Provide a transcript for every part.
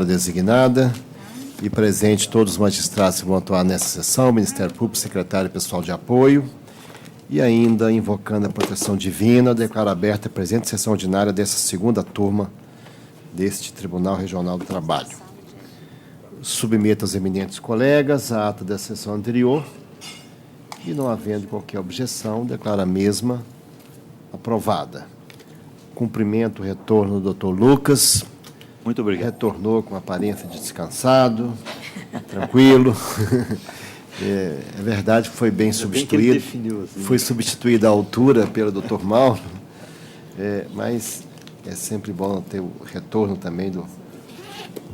hora designada. E presente todos os magistrados que vão atuar nessa sessão, Ministério Público, secretário e pessoal de apoio. E ainda, invocando a proteção divina, declaro aberta a presente sessão ordinária dessa segunda turma deste Tribunal Regional do Trabalho. Submeto aos eminentes colegas a ata da sessão anterior e, não havendo qualquer objeção, declaro a mesma aprovada. Cumprimento o retorno do Dr. Lucas. Muito obrigado. Retornou com aparência de descansado, tranquilo. É verdade que foi bem substituído. Assim. Foi substituído à altura pelo Dr. Mauro, mas é sempre bom ter o retorno também do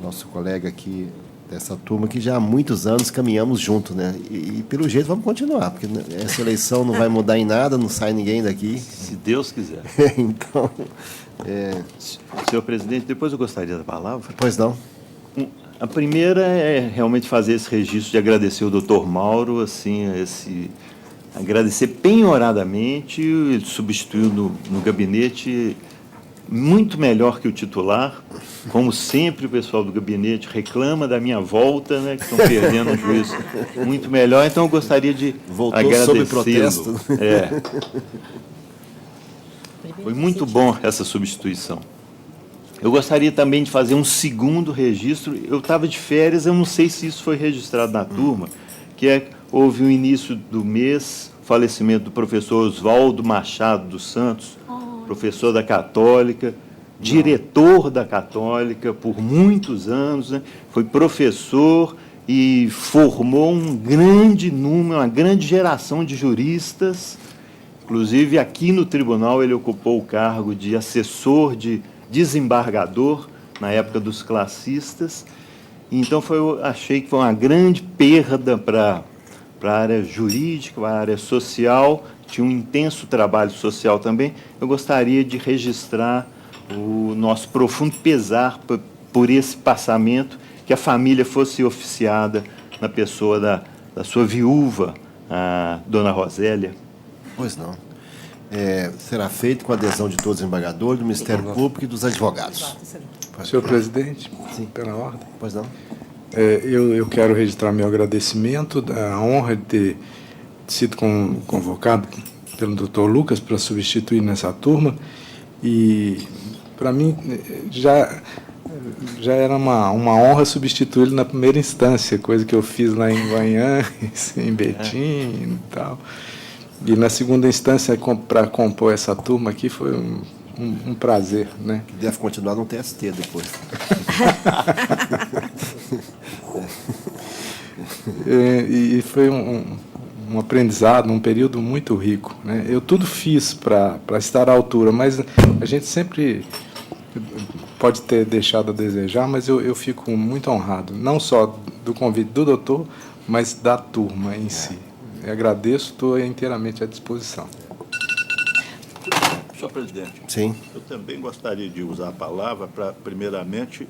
nosso colega aqui dessa turma, que já há muitos anos caminhamos juntos, né? E pelo jeito vamos continuar, porque essa eleição não vai mudar em nada, não sai ninguém daqui. Se Deus quiser. Então... Senhor presidente, depois eu gostaria da palavra. Pois não. A primeira é realmente fazer esse registro de agradecer o doutor Mauro, assim, agradecer penhoradamente, ele substituiu no gabinete muito melhor que o titular. Como sempre, o pessoal do gabinete reclama da minha volta, né, que estão perdendo um juiz muito melhor, então eu gostaria de agradecê-lo. Sob protesto. Foi muito bom essa substituição. Eu gostaria também de fazer um segundo registro. Eu estava de férias, eu não sei se isso foi registrado na turma, houve o início do mês, falecimento do professor Oswaldo Machado dos Santos, professor da Católica, diretor da Católica por muitos anos, né? Foi professor e formou um grande número, uma grande geração de juristas. Inclusive, aqui no tribunal, ele ocupou o cargo de assessor de desembargador, na época dos classistas. Então, achei que foi uma grande perda para a área jurídica, para a área social. Tinha um intenso trabalho social também. Eu gostaria de registrar o nosso profundo pesar por esse passamento, que a família fosse oficiada na pessoa da sua viúva, a dona Rosélia. Pois não. Será feito com a adesão de todos os embargadores, do Ministério Público e dos advogados. Senhor presidente, sim, pela ordem. Pois não. Eu quero registrar meu agradecimento, a honra de ter sido convocado pelo Dr. Lucas para substituir nessa turma. E, para mim, já era uma honra substituí-lo na primeira instância, coisa que eu fiz lá em Guanhães, em Betim e tal. E na segunda instância, para compor essa turma aqui, foi um prazer, né? Deve continuar no TST depois. E foi um aprendizado, um período muito rico, né? Eu tudo fiz para estar à altura, mas a gente sempre pode ter deixado a desejar, mas eu fico muito honrado, não só do convite do doutor, mas da turma em si. Eu agradeço, estou inteiramente à disposição. Senhor presidente, sim, eu também gostaria de usar a palavra para, primeiramente,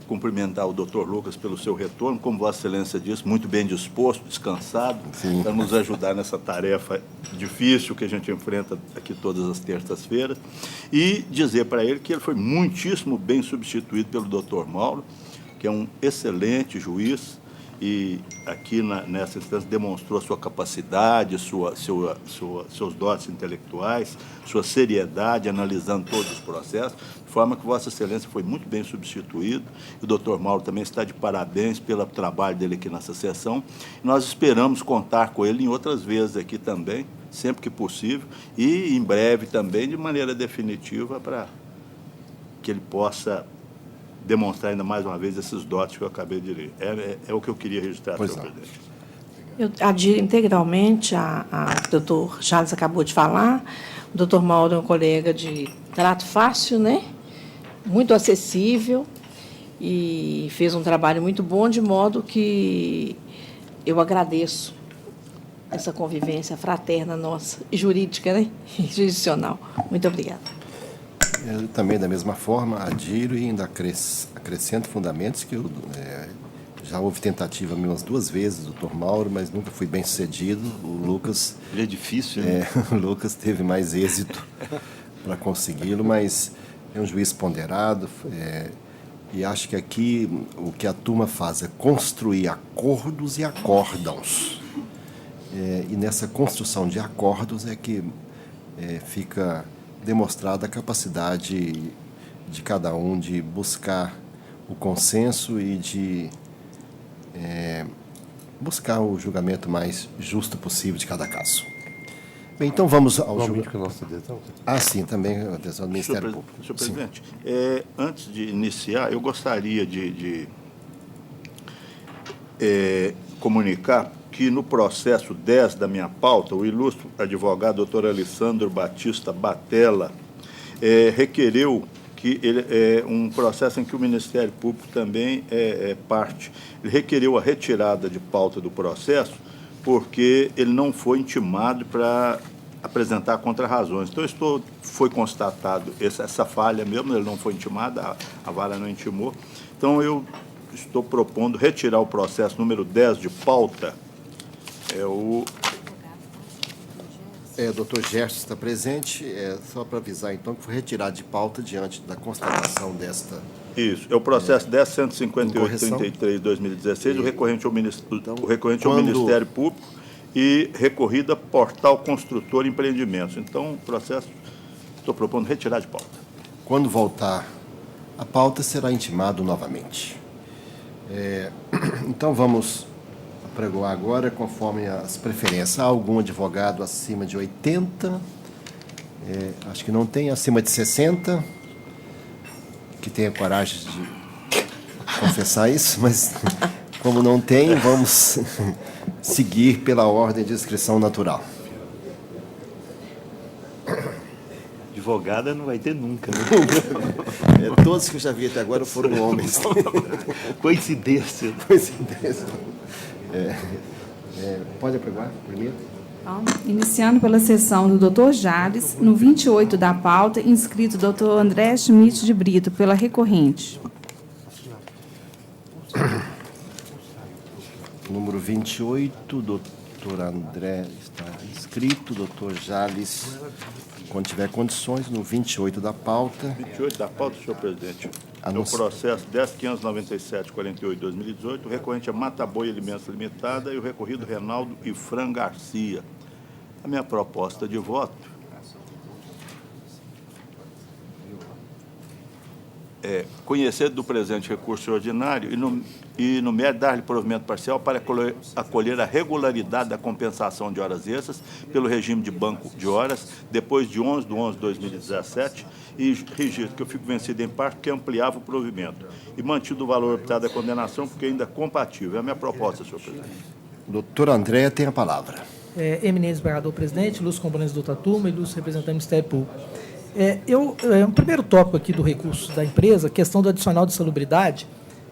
cumprimentar o doutor Lucas pelo seu retorno, como Vossa Excelência disse, muito bem disposto, descansado, para nos ajudar nessa tarefa difícil que a gente enfrenta aqui todas as terças-feiras, e dizer para ele que ele foi muitíssimo bem substituído pelo doutor Mauro, que é um excelente juiz, e aqui nessa instância demonstrou a sua capacidade, seus dotes intelectuais, sua seriedade, analisando todos os processos, de forma que Vossa Excelência foi muito bem substituído. O doutor Mauro também está de parabéns pelo trabalho dele aqui nessa sessão. Nós esperamos contar com ele em outras vezes aqui também, sempre que possível, e em breve também, de maneira definitiva, para que ele possa demonstrar ainda mais uma vez esses dotes que eu acabei de ler. É o que eu queria registrar, senhor presidente. Eu adiro integralmente o doutor Charles acabou de falar. O doutor Mauro é um colega de trato fácil, né? Muito acessível e fez um trabalho muito bom, de modo que eu agradeço essa convivência fraterna nossa, jurídica, né? E jurisdicional. Muito obrigada. Eu também, da mesma forma, adiro e ainda acrescento fundamentos que já houve tentativa umas 2 vezes do Dr. Mauro, mas nunca fui bem sucedido. O Lucas... Ele é difícil, né? O Lucas teve mais êxito para consegui-lo, mas é um juiz ponderado, E acho que aqui o que a turma faz é construir acordos e acórdãos. E nessa construção de acordos é que fica demonstrada a capacidade de cada um de buscar o consenso e de buscar o julgamento mais justo possível de cada caso. Bem, então vamos ao julgamento. Sim, também a adesão do Ministério Público. Senhor presidente, antes de iniciar, eu gostaria de comunicar que no processo 10 da minha pauta, o ilustre advogado doutor Alessandro Batista Batella requereu que um processo em que o Ministério Público também é parte. Ele requereu a retirada de pauta do processo porque ele não foi intimado para apresentar contra-razões. Então, foi constatado essa falha mesmo, ele não foi intimado, a vara não intimou. Então, eu estou propondo retirar o processo número 10 de pauta. Doutor Gerson está presente, só para avisar, então, que foi retirado de pauta diante da constatação desta... Isso, é o processo 10.158/33/2016, o recorrente ao Ministério Público e recorrida Portal Construtor Empreendimentos. Então, o processo, estou propondo retirar de pauta. Quando voltar a pauta, será intimado novamente. Então, vamos apregoar agora, conforme as preferências. Há algum advogado acima de 80? Acho que não tem. Acima de 60? Que tenha coragem de confessar isso, mas como não tem, vamos seguir pela ordem de inscrição natural. Advogada não vai ter nunca, né? Todos que eu já vi até agora foram homens. Coincidência. Pode apregoar primeiro? Iniciando pela sessão do Dr. Jales, no 28 da pauta, inscrito Dr. André Schmidt de Brito, pela recorrente. Número 28, Dr. André está inscrito, Dr. Jales, quando tiver condições, no 28 da pauta. 28 da pauta, senhor presidente. É o processo 10.597/48/2018, o recorrente é Mata Boi Alimentos Limitada e o recorrido Reinaldo e Fran Garcia. A minha proposta de voto é conhecer do presente recurso ordinário e no mérito dar-lhe provimento parcial para acolher a regularidade da compensação de horas extras pelo regime de banco de horas depois de 11/11/2017 e registro que eu fico vencido em parte que ampliava o provimento e mantido o valor optado da condenação porque ainda é compatível. É a minha proposta, senhor presidente. Doutor André tem a palavra. Eminente desembargador presidente, ilustres componentes da outra turma, ilustres representantes do Ministério Público. O primeiro tópico aqui do recurso da empresa, questão do adicional de salubridade,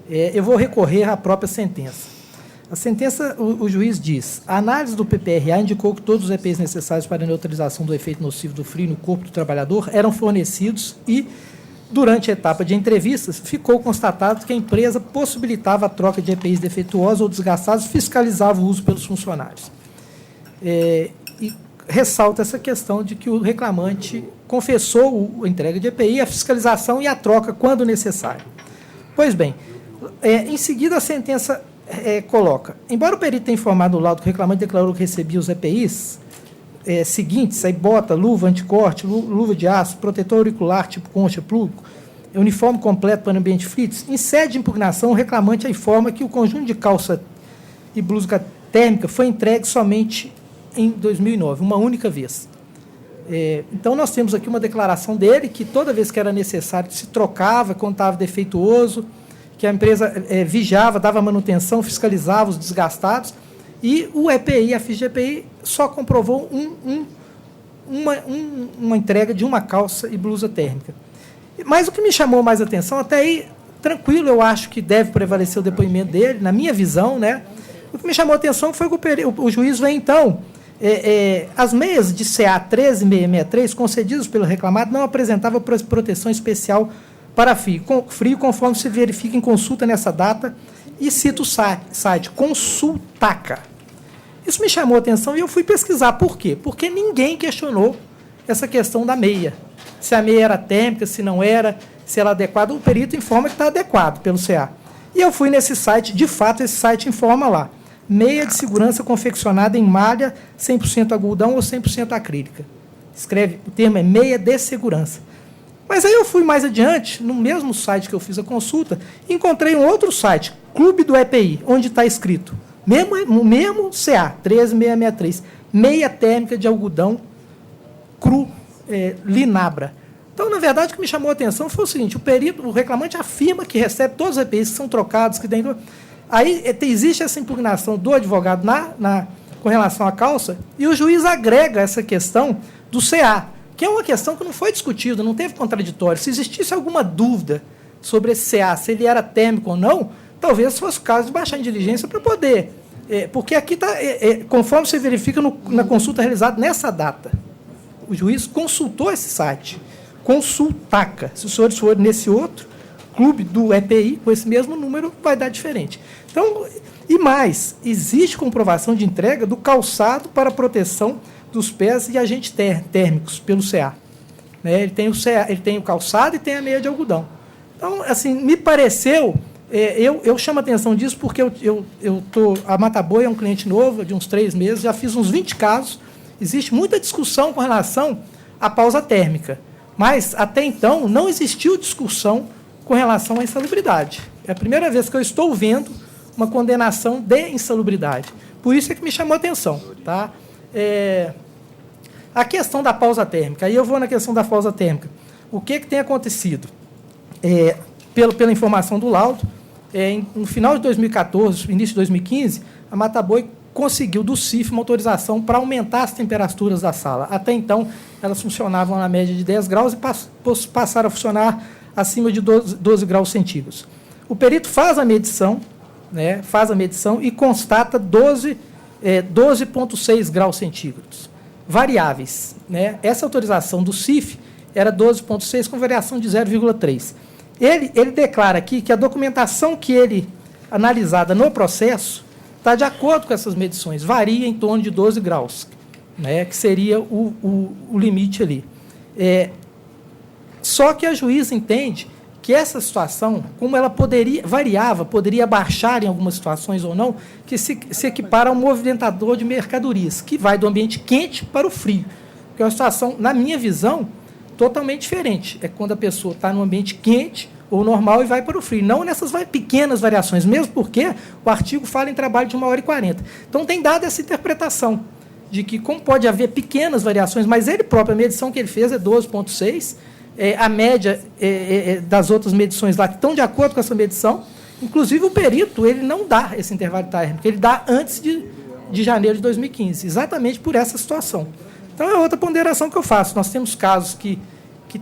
eu vou recorrer à própria sentença. A sentença, o juiz diz, a análise do PPRA indicou que todos os EPIs necessários para a neutralização do efeito nocivo do frio no corpo do trabalhador eram fornecidos e, durante a etapa de entrevistas, ficou constatado que a empresa possibilitava a troca de EPIs defeituosos ou desgastados e fiscalizava o uso pelos funcionários. E ressalta essa questão de que o reclamante confessou a entrega de EPI, a fiscalização e a troca quando necessário. Pois bem, em seguida a sentença coloca, embora o perito tenha informado no laudo que o reclamante declarou que recebia os EPIs seguintes, aí bota, luva anticorte, luva de aço, protetor auricular tipo concha, plugo, uniforme completo para o ambiente fritz, em sede de impugnação o reclamante informa que o conjunto de calça e blusa térmica foi entregue somente em 2009, uma única vez. Então, nós temos aqui uma declaração dele que toda vez que era necessário se trocava, quando estava defeituoso, que a empresa vigiava, dava manutenção, fiscalizava os desgastados, e o EPI, a ficha de EPI, só comprovou uma entrega de uma calça e blusa térmica. Mas o que me chamou mais atenção, até aí, tranquilo, eu acho que deve prevalecer o depoimento dele, na minha visão, né? O que me chamou a atenção foi que o juiz vem, então, as meias de CA 13663 concedidas pelo reclamado não apresentavam proteção especial para frio, conforme se verifica em consulta nessa data, e cito o site Consultaca. Isso me chamou a atenção e eu fui pesquisar. Por quê? Porque ninguém questionou essa questão da meia. Se a meia era térmica, se não era. se ela é adequada, o perito informa que está adequado pelo CA. E eu fui nesse site, de fato, esse site informa lá, meia de segurança confeccionada em malha 100% algodão ou 100% acrílica. Escreve, o termo é meia de segurança. Mas aí eu fui mais adiante, no mesmo site que eu fiz a consulta, encontrei um outro site, Clube do EPI, onde está escrito, mesmo CA, 13663, meia térmica de algodão cru, Linabra. Então, na verdade, o que me chamou a atenção foi o seguinte, o reclamante afirma que recebe todos os EPIs que são trocados, que dentro. Aí existe essa impugnação do advogado com relação à calça, e o juiz agrega essa questão do CA, que é uma questão que não foi discutida, não teve contraditório. Se existisse alguma dúvida sobre esse CA, se ele era térmico ou não, talvez fosse o caso de baixar em diligência para poder. Porque aqui está, conforme você verifica na consulta realizada nessa data, o juiz consultou esse site, Consultaca. Se os senhores forem nesse outro, Clube do EPI, com esse mesmo número, vai dar diferente. Então, e mais, existe comprovação de entrega do calçado para proteção dos pés e agentes térmicos pelo CA. Né? Ele tem o calçado e tem a meia de algodão. Então, assim, me pareceu, eu chamo a atenção disso porque a Mataboi é um cliente novo, de uns 3 meses, já fiz uns 20 casos, existe muita discussão com relação à pausa térmica, mas, até então, não existiu discussão com relação à insalubridade. É a primeira vez que eu estou vendo uma condenação de insalubridade. Por isso é que me chamou a atenção. Tá? A questão da pausa térmica, aí eu vou na questão da pausa térmica. O que tem acontecido? Pela informação do laudo, no final de 2014, início de 2015, a Mataboi conseguiu do CIF uma autorização para aumentar as temperaturas da sala. Até então, elas funcionavam na média de 10 graus e passaram a funcionar acima de 12 graus centígrados. O perito faz a medição, né, e constata 12,6 graus centígrados, variáveis. Né? Essa autorização do CIF era 12,6 com variação de 0,3. Ele declara aqui que a documentação que ele analisada no processo está de acordo com essas medições, varia em torno de 12 graus, né, que seria o limite ali. Só que a juíza entende que essa situação, como ela poderia baixar em algumas situações ou não, que se equipara a um movimentador de mercadorias, que vai do ambiente quente para o frio. Que é uma situação, na minha visão, totalmente diferente. É quando a pessoa está no ambiente quente ou normal e vai para o frio. Não nessas pequenas variações, mesmo porque o artigo fala em trabalho de 1h40. Então, tem dado essa interpretação de que, como pode haver pequenas variações, mas ele próprio, a medição que ele fez é 12,6, a média das outras medições lá que estão de acordo com essa medição, inclusive o perito, ele não dá esse intervalo térmico, ele dá antes de janeiro de 2015, exatamente por essa situação. Então, é outra ponderação que eu faço. Nós temos casos que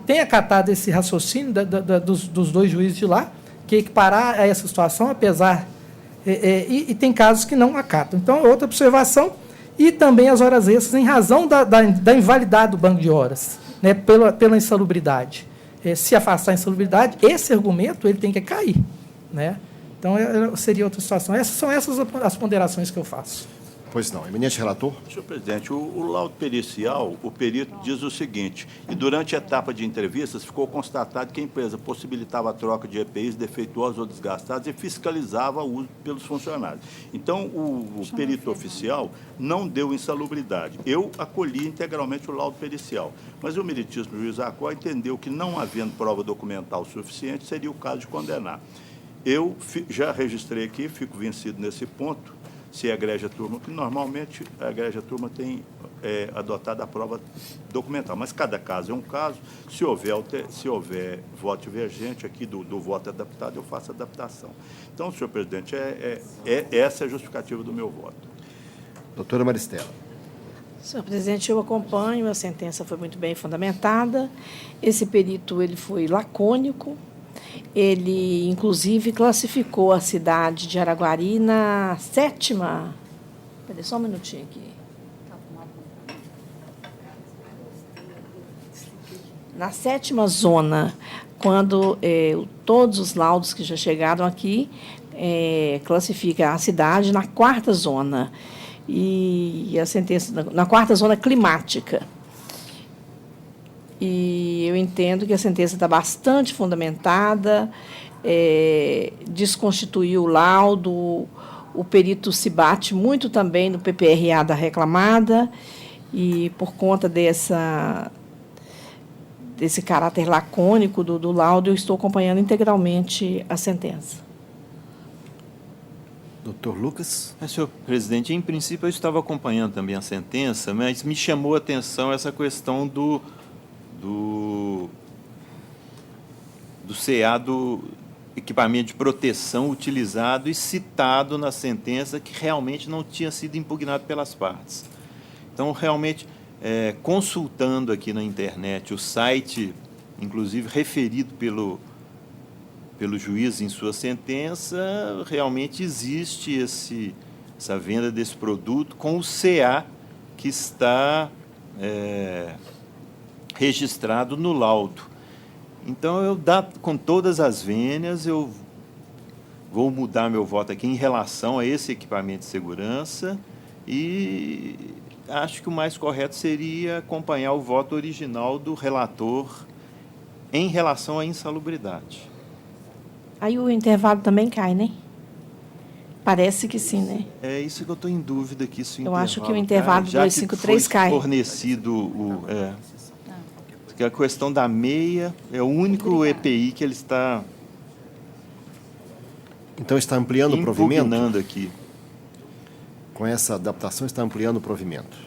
têm acatado esse raciocínio dos 2 juízes de lá, que equiparar a essa situação, apesar... e tem casos que não acatam. Então, é outra observação. E também as horas extras, em razão da invalidade do banco de horas, né, pela insalubridade. Se afastar a insalubridade, esse argumento ele tem que cair. Né? Então, seria outra situação. Essas são as ponderações que eu faço. Pois não. Eminente relator. Senhor presidente, o laudo pericial, o perito diz o seguinte, e durante a etapa de entrevistas ficou constatado que a empresa possibilitava a troca de EPIs defeituosos ou desgastados e fiscalizava o uso pelos funcionários. Então, o perito oficial não deu insalubridade. Eu acolhi integralmente o laudo pericial, mas o meritíssimo juiz Acó entendeu que, não havendo prova documental suficiente, seria o caso de condenar. Eu já registrei aqui, fico vencido nesse ponto, se a egrégia turma, que normalmente a egrégia turma tem adotado a prova documental, mas cada caso é um caso. Se houver voto divergente aqui do voto adaptado, eu faço adaptação. Então, senhor presidente, essa é a justificativa do meu voto. Doutora Maristela. Senhor presidente, eu acompanho, a sentença foi muito bem fundamentada, esse perito ele foi lacônico. Ele, inclusive, classificou a cidade de Araguari na 7ª... Peraí, só um minutinho aqui. Na 7ª zona, quando todos os laudos que já chegaram aqui classificam a cidade na 4ª zona. E a sentença na 4ª zona climática. e eu entendo que a sentença está bastante fundamentada, desconstituiu o laudo, o perito se bate muito também no PPRA da reclamada, e por conta desse caráter lacônico do laudo, eu estou acompanhando integralmente a sentença. Doutor Lucas? Senhor presidente, em princípio eu estava acompanhando também a sentença, mas me chamou a atenção essa questão do CA, do equipamento de proteção utilizado e citado na sentença, que realmente não tinha sido impugnado pelas partes. Então, realmente, consultando aqui na internet o site, inclusive referido pelo juiz em sua sentença, realmente existe essa venda desse produto com o CA que está registrado no laudo. Então, com todas as vênias, eu vou mudar meu voto aqui em relação a esse equipamento de segurança e acho que o mais correto seria acompanhar o voto original do relator em relação à insalubridade. Aí o intervalo também cai, né? Parece que sim, né? É isso que eu estou em dúvida aqui. Se Eu acho que o intervalo 253 cai. Fornecido porque a questão da meia é o único EPI que ele está Então está ampliando o provimento? impugnando aqui. Com essa adaptação está ampliando o provimento.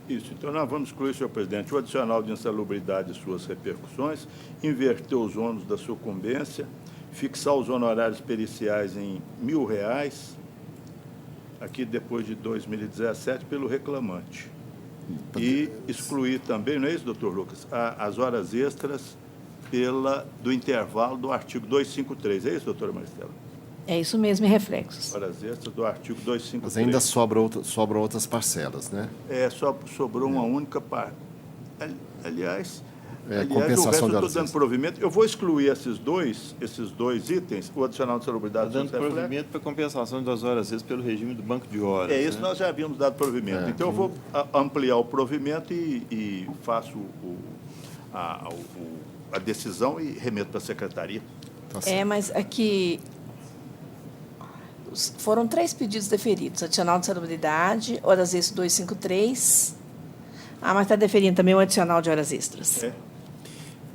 Isso. Então, nós vamos excluir, senhor presidente, o adicional de insalubridade e suas repercussões, inverter os ônus da sucumbência, fixar os honorários periciais em R$ 1.000, aqui depois de 2017, pelo reclamante. E excluir também, não é isso, doutor Lucas, as horas extras do intervalo do artigo 253. É isso, doutora Maristela? É isso mesmo, em reflexos. Horas extras do artigo 253. Mas ainda sobram outras parcelas, né? Sobrou uma única parte. Aliás, compensação o resto de eu horas estou dando extras. provimento. Eu vou excluir esses dois itens, o adicional de salubridade. Está dando provimento para compensação das horas extras pelo regime do banco de horas. É isso, nós já havíamos dado provimento. Então, eu vou ampliar o provimento e faço a decisão e remeto para a secretaria. Tá certo. Mas aqui foram 3 pedidos deferidos: adicional de salubridade, horas extras 253. Mas está deferindo também o adicional de horas extras.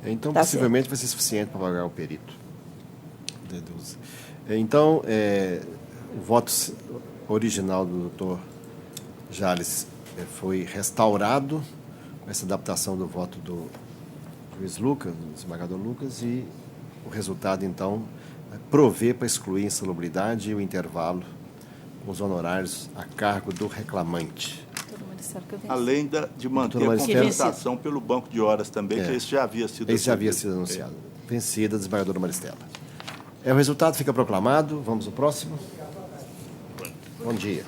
Então, Tá possivelmente vai ser suficiente para pagar o perito. Então, o voto original do doutor Jales foi restaurado com essa adaptação do voto do juiz Lucas, do desembargador Lucas, e o resultado, então, é prover para excluir a insalubridade e o intervalo com os honorários a cargo do reclamante. Além de manter a compensação pelo banco de horas também, que esse já havia sido Esse já havia sido anunciado. Vencida, desembargadora Maristela. O resultado fica proclamado. Vamos ao próximo. Bom dia.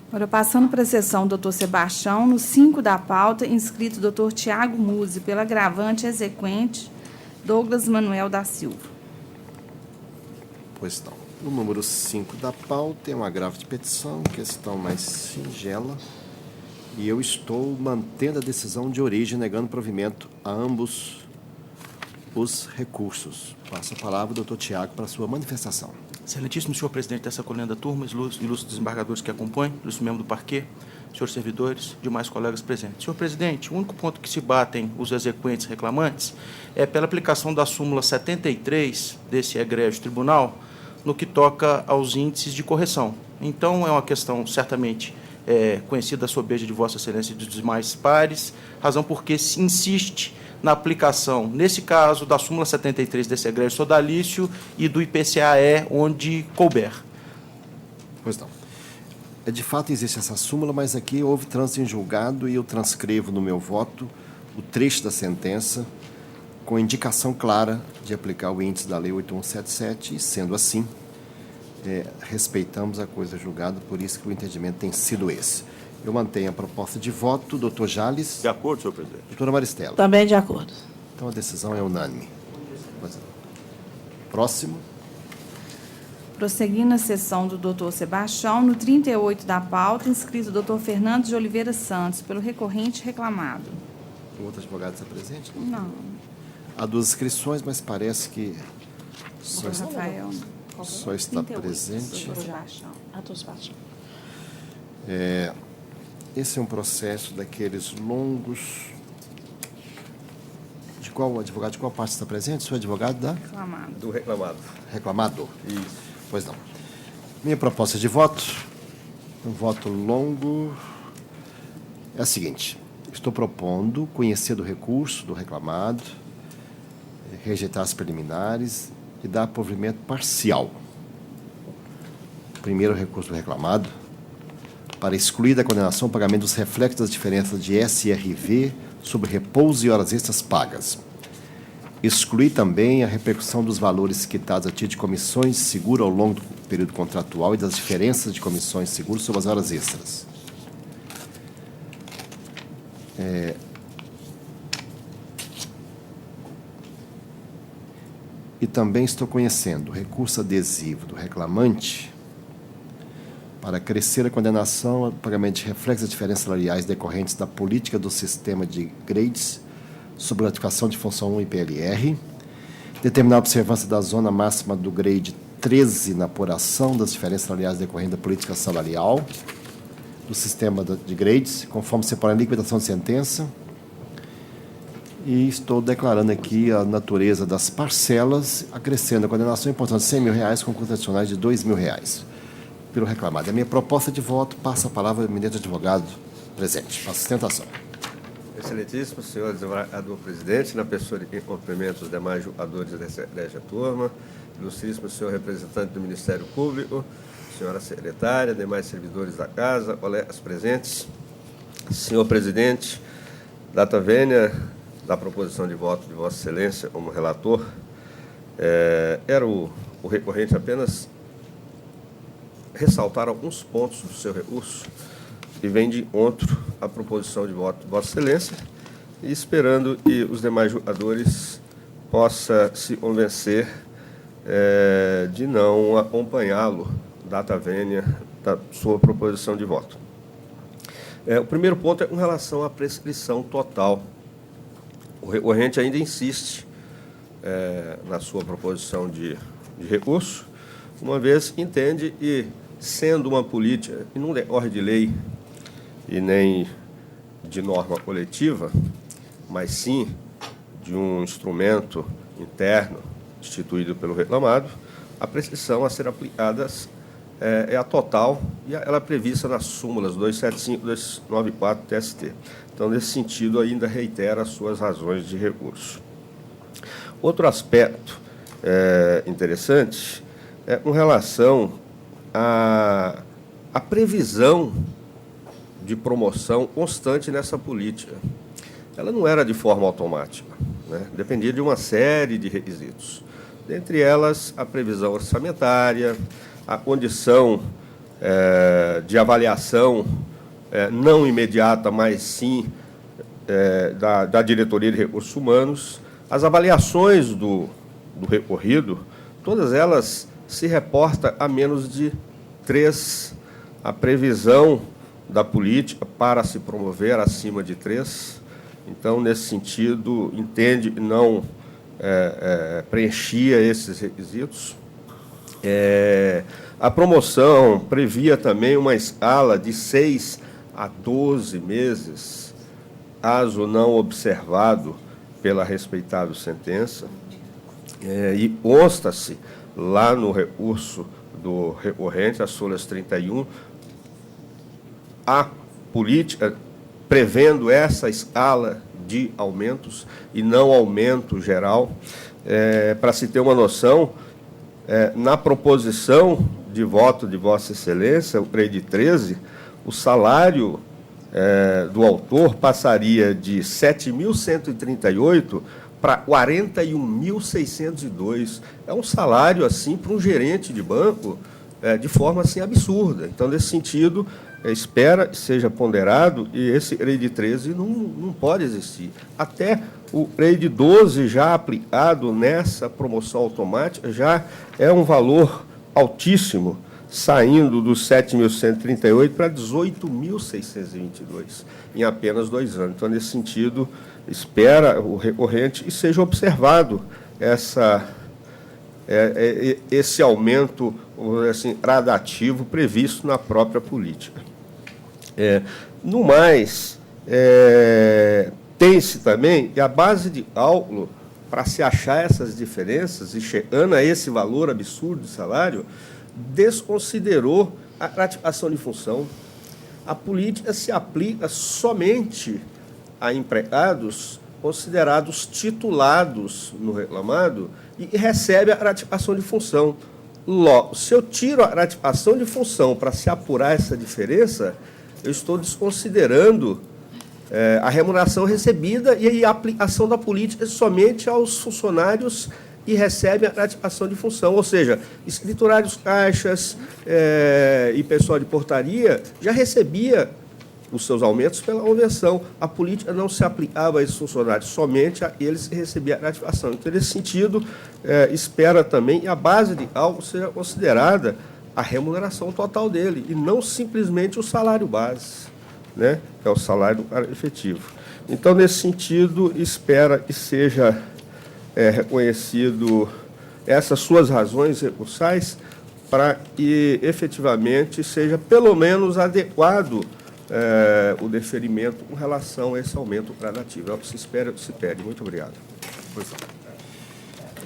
Agora, passando para a sessão, doutor Sebastião, no 5 da pauta, inscrito doutor Tiago Musi, pelo agravante exequente Douglas Manuel da Silva. Pois não. O número 5 da pauta é um agravo de petição, questão mais singela, e eu estou mantendo a decisão de origem, negando provimento a ambos os recursos. Passo a palavra ao doutor Tiago para a sua manifestação. Excelentíssimo senhor presidente dessa colenda turma, ilustres desembargadores que acompanham, ilustre membro do parquê, senhores servidores, demais colegas presentes. Senhor presidente, o único ponto que se batem os exequentes reclamantes é pela aplicação da súmula 73 desse egrégio tribunal, no que toca aos índices de correção. Então, é uma questão certamente conhecida da sobeja de Vossa Excelência e dos demais pares, razão porque se insiste na aplicação, nesse caso, da súmula 73 desse egrégio sodalício e do IPCAE, onde couber. Pois não. De fato, existe essa súmula, mas aqui houve trânsito em julgado e eu transcrevo no meu voto o trecho da sentença com indicação clara de aplicar o índice da Lei 8177 e, sendo assim, respeitamos a coisa julgada, por isso que o entendimento tem sido esse. Eu mantenho a proposta de voto. Doutor Jales. De acordo, senhor presidente. Doutora Maristela. Também de acordo. Então, a decisão é unânime. Próximo. Prosseguindo a sessão do doutor Sebastião, no 38 da pauta, inscrito doutor Fernando de Oliveira Santos, pelo recorrente reclamado. O outro advogado está presente? Não. Há 2 inscrições, mas parece que só, Doutor Rafael. só está presente. Doutor Sebastião. Doutor Sebastião. Esse é um processo daqueles longos. De qual advogado, de qual parte está presente? Sou advogado da? Reclamado. Do reclamado. Reclamador. Isso. Pois não. Minha proposta de voto, um voto longo, é a seguinte. Estou propondo conhecer do recurso do reclamado, rejeitar as preliminares e dar provimento parcial. Primeiro, o recurso do reclamado, para excluir da condenação o pagamento dos reflexos das diferenças de SRV sobre repouso e horas extras pagas. Excluir também a repercussão dos valores quitados a título de comissões de seguro ao longo do período contratual e das diferenças de comissões de seguro sobre as horas extras. E também estou conhecendo o recurso adesivo do reclamante para crescer a condenação ao pagamento de reflexos das diferenças salariais decorrentes da política do sistema de grades sobre gratificação de função 1 e PLR, determinar a observância da zona máxima do grade 13 na apuração das diferenças salariais decorrentes da política salarial do sistema de grades, conforme separar a liquidação de sentença. E estou declarando aqui a natureza das parcelas, acrescendo a condenação importante de R$100.000 com custos adicionais de R$2.000 pelo reclamado. A minha proposta de voto passa a palavra ao eminente advogado presente. Para sustentação. Excelentíssimo senhor desembargador presidente, na pessoa de quem cumprimento os demais julgadores dessa egrégia turma, ilustríssimo senhor representante do Ministério Público, senhora secretária, demais servidores da casa, colegas presentes, senhor presidente, data vênia da proposição de voto de Vossa Excelência como relator, era o recorrente apenas ressaltar alguns pontos do seu recurso que vem de encontro à proposição de voto de Vossa Excelência e esperando que os demais julgadores possam se convencer de não acompanhá-lo, data vênia, da sua proposição de voto. O primeiro ponto é com relação à prescrição total. O recorrente ainda insiste na sua proposição de recurso, uma vez que entende que, sendo uma política que não decorre de lei e nem de norma coletiva, mas sim de um instrumento interno instituído pelo reclamado, a prescrição a ser aplicada é a total e ela é prevista nas súmulas 275 e 294 do TST. Então, nesse sentido, ainda reitera as suas razões de recurso. Outro aspecto interessante é com relação à previsão de promoção constante nessa política. Ela não era de forma automática, né? Dependia de uma série de requisitos. Dentre elas, a previsão orçamentária, a condição de avaliação não imediata, mas sim da Diretoria de Recursos Humanos, as avaliações do recorrido, todas elas se reportam a menos de 3, a previsão da política para se promover acima de 3. Então, nesse sentido, entende que não preenchia esses requisitos. A promoção previa também uma escala de 6 a 12 meses, caso não observado pela respeitável sentença, e consta-se lá no recurso do recorrente, as súmulas 31, a política prevendo essa escala de aumentos e não aumento geral. Para se ter uma noção, na proposição de voto de Vossa Excelência, o grade 13, o salário do autor passaria de 7.138 para 41.602. É um salário, assim, para um gerente de banco, de forma, assim, absurda. Então, nesse sentido, espera que seja ponderado e esse grade 13 não pode existir. Até o grade 12 já aplicado nessa promoção automática já é um valor altíssimo, saindo dos 7.138 para 18.622 em apenas 2 anos. Então, nesse sentido, espera o recorrente e seja observado esse aumento, assim, gradativo previsto na própria política. No mais, tem-se também que a base de cálculo para se achar essas diferenças e chegando a esse valor absurdo de salário, desconsiderou a gratificação de função. A política se aplica somente a empregados considerados titulados no reclamado e recebe a gratificação de função. Logo, se eu tiro a gratificação de função para se apurar essa diferença, eu estou desconsiderando a remuneração recebida e a aplicação da política somente aos funcionários que recebem a gratificação de função, ou seja, escriturários, caixas e pessoal de portaria já recebia os seus aumentos pela convenção. A política não se aplicava a esses funcionários, somente a eles que recebiam a gratificação. Então, nesse sentido, espera também que a base de cálculo seja considerada a remuneração total dele, e não simplesmente o salário base, né, que é o salário do cara efetivo. Então, nesse sentido, espera que seja reconhecido essas suas razões recursais para que, efetivamente, seja pelo menos adequado o deferimento com relação a esse aumento gradativo. É o que se espera, se pede. Muito obrigado.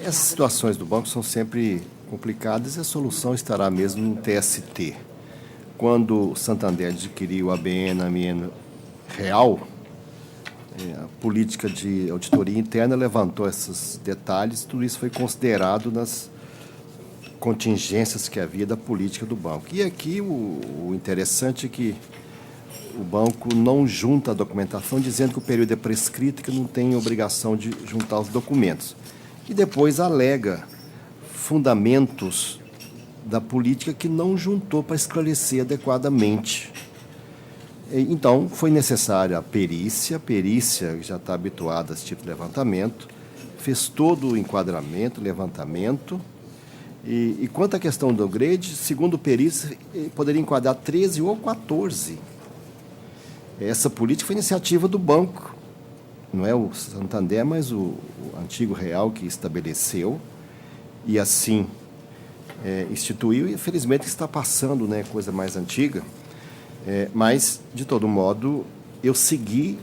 Essas situações do banco são sempre complicadas e a solução estará mesmo no TST. Quando o Santander adquiriu a AMN Real, a política de auditoria interna levantou esses detalhes, tudo isso foi considerado nas contingências que havia da política do banco. E aqui o interessante é que o banco não junta a documentação, dizendo que o período é prescrito e que não tem obrigação de juntar os documentos. E depois alega fundamentos da política que não juntou para esclarecer adequadamente. Então, foi necessária a perícia que já está habituada a esse tipo de levantamento, fez todo o enquadramento, levantamento, e quanto à questão do upgrade, segundo o perícia, poderia enquadrar 13 ou 14. Essa política foi iniciativa do banco, não é o Santander, mas o antigo Real que estabeleceu, e assim instituiu, e infelizmente está passando, né, coisa mais antiga, mas, de todo modo, eu segui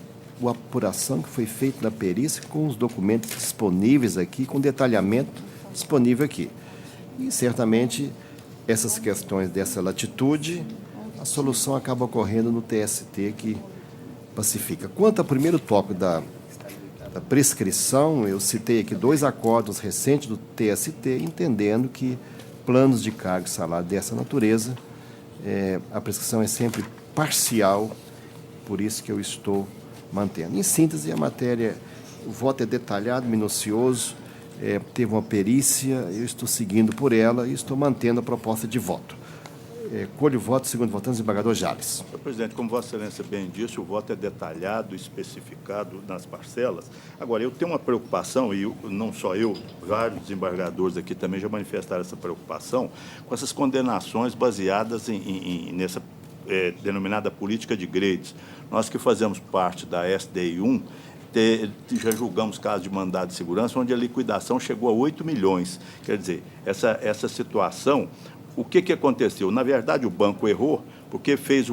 a apuração que foi feita na perícia com os documentos disponíveis aqui, com detalhamento disponível aqui. E, certamente, essas questões dessa latitude, a solução acaba ocorrendo no TST, que pacifica. Quanto ao primeiro tópico da prescrição, eu citei aqui 2 acordos recentes do TST, entendendo que planos de cargo e salário dessa natureza, a prescrição é sempre parcial, por isso que eu estou mantendo. Em síntese, a matéria, o voto é detalhado, minucioso, teve uma perícia, eu estou seguindo por ela e estou mantendo a proposta de voto. Colho o voto, segundo votante, desembargador Jales. Senhor presidente, como Vossa Excelência bem disse, o voto é detalhado, especificado nas parcelas. Agora, eu tenho uma preocupação, e não só eu, vários desembargadores aqui também já manifestaram essa preocupação, com essas condenações baseadas nessa denominada política de grades. Nós que fazemos parte da SDI 1, já julgamos casos de mandado de segurança, onde a liquidação chegou a 8 milhões. Quer dizer, essa situação... O que aconteceu? Na verdade, o banco errou, porque fez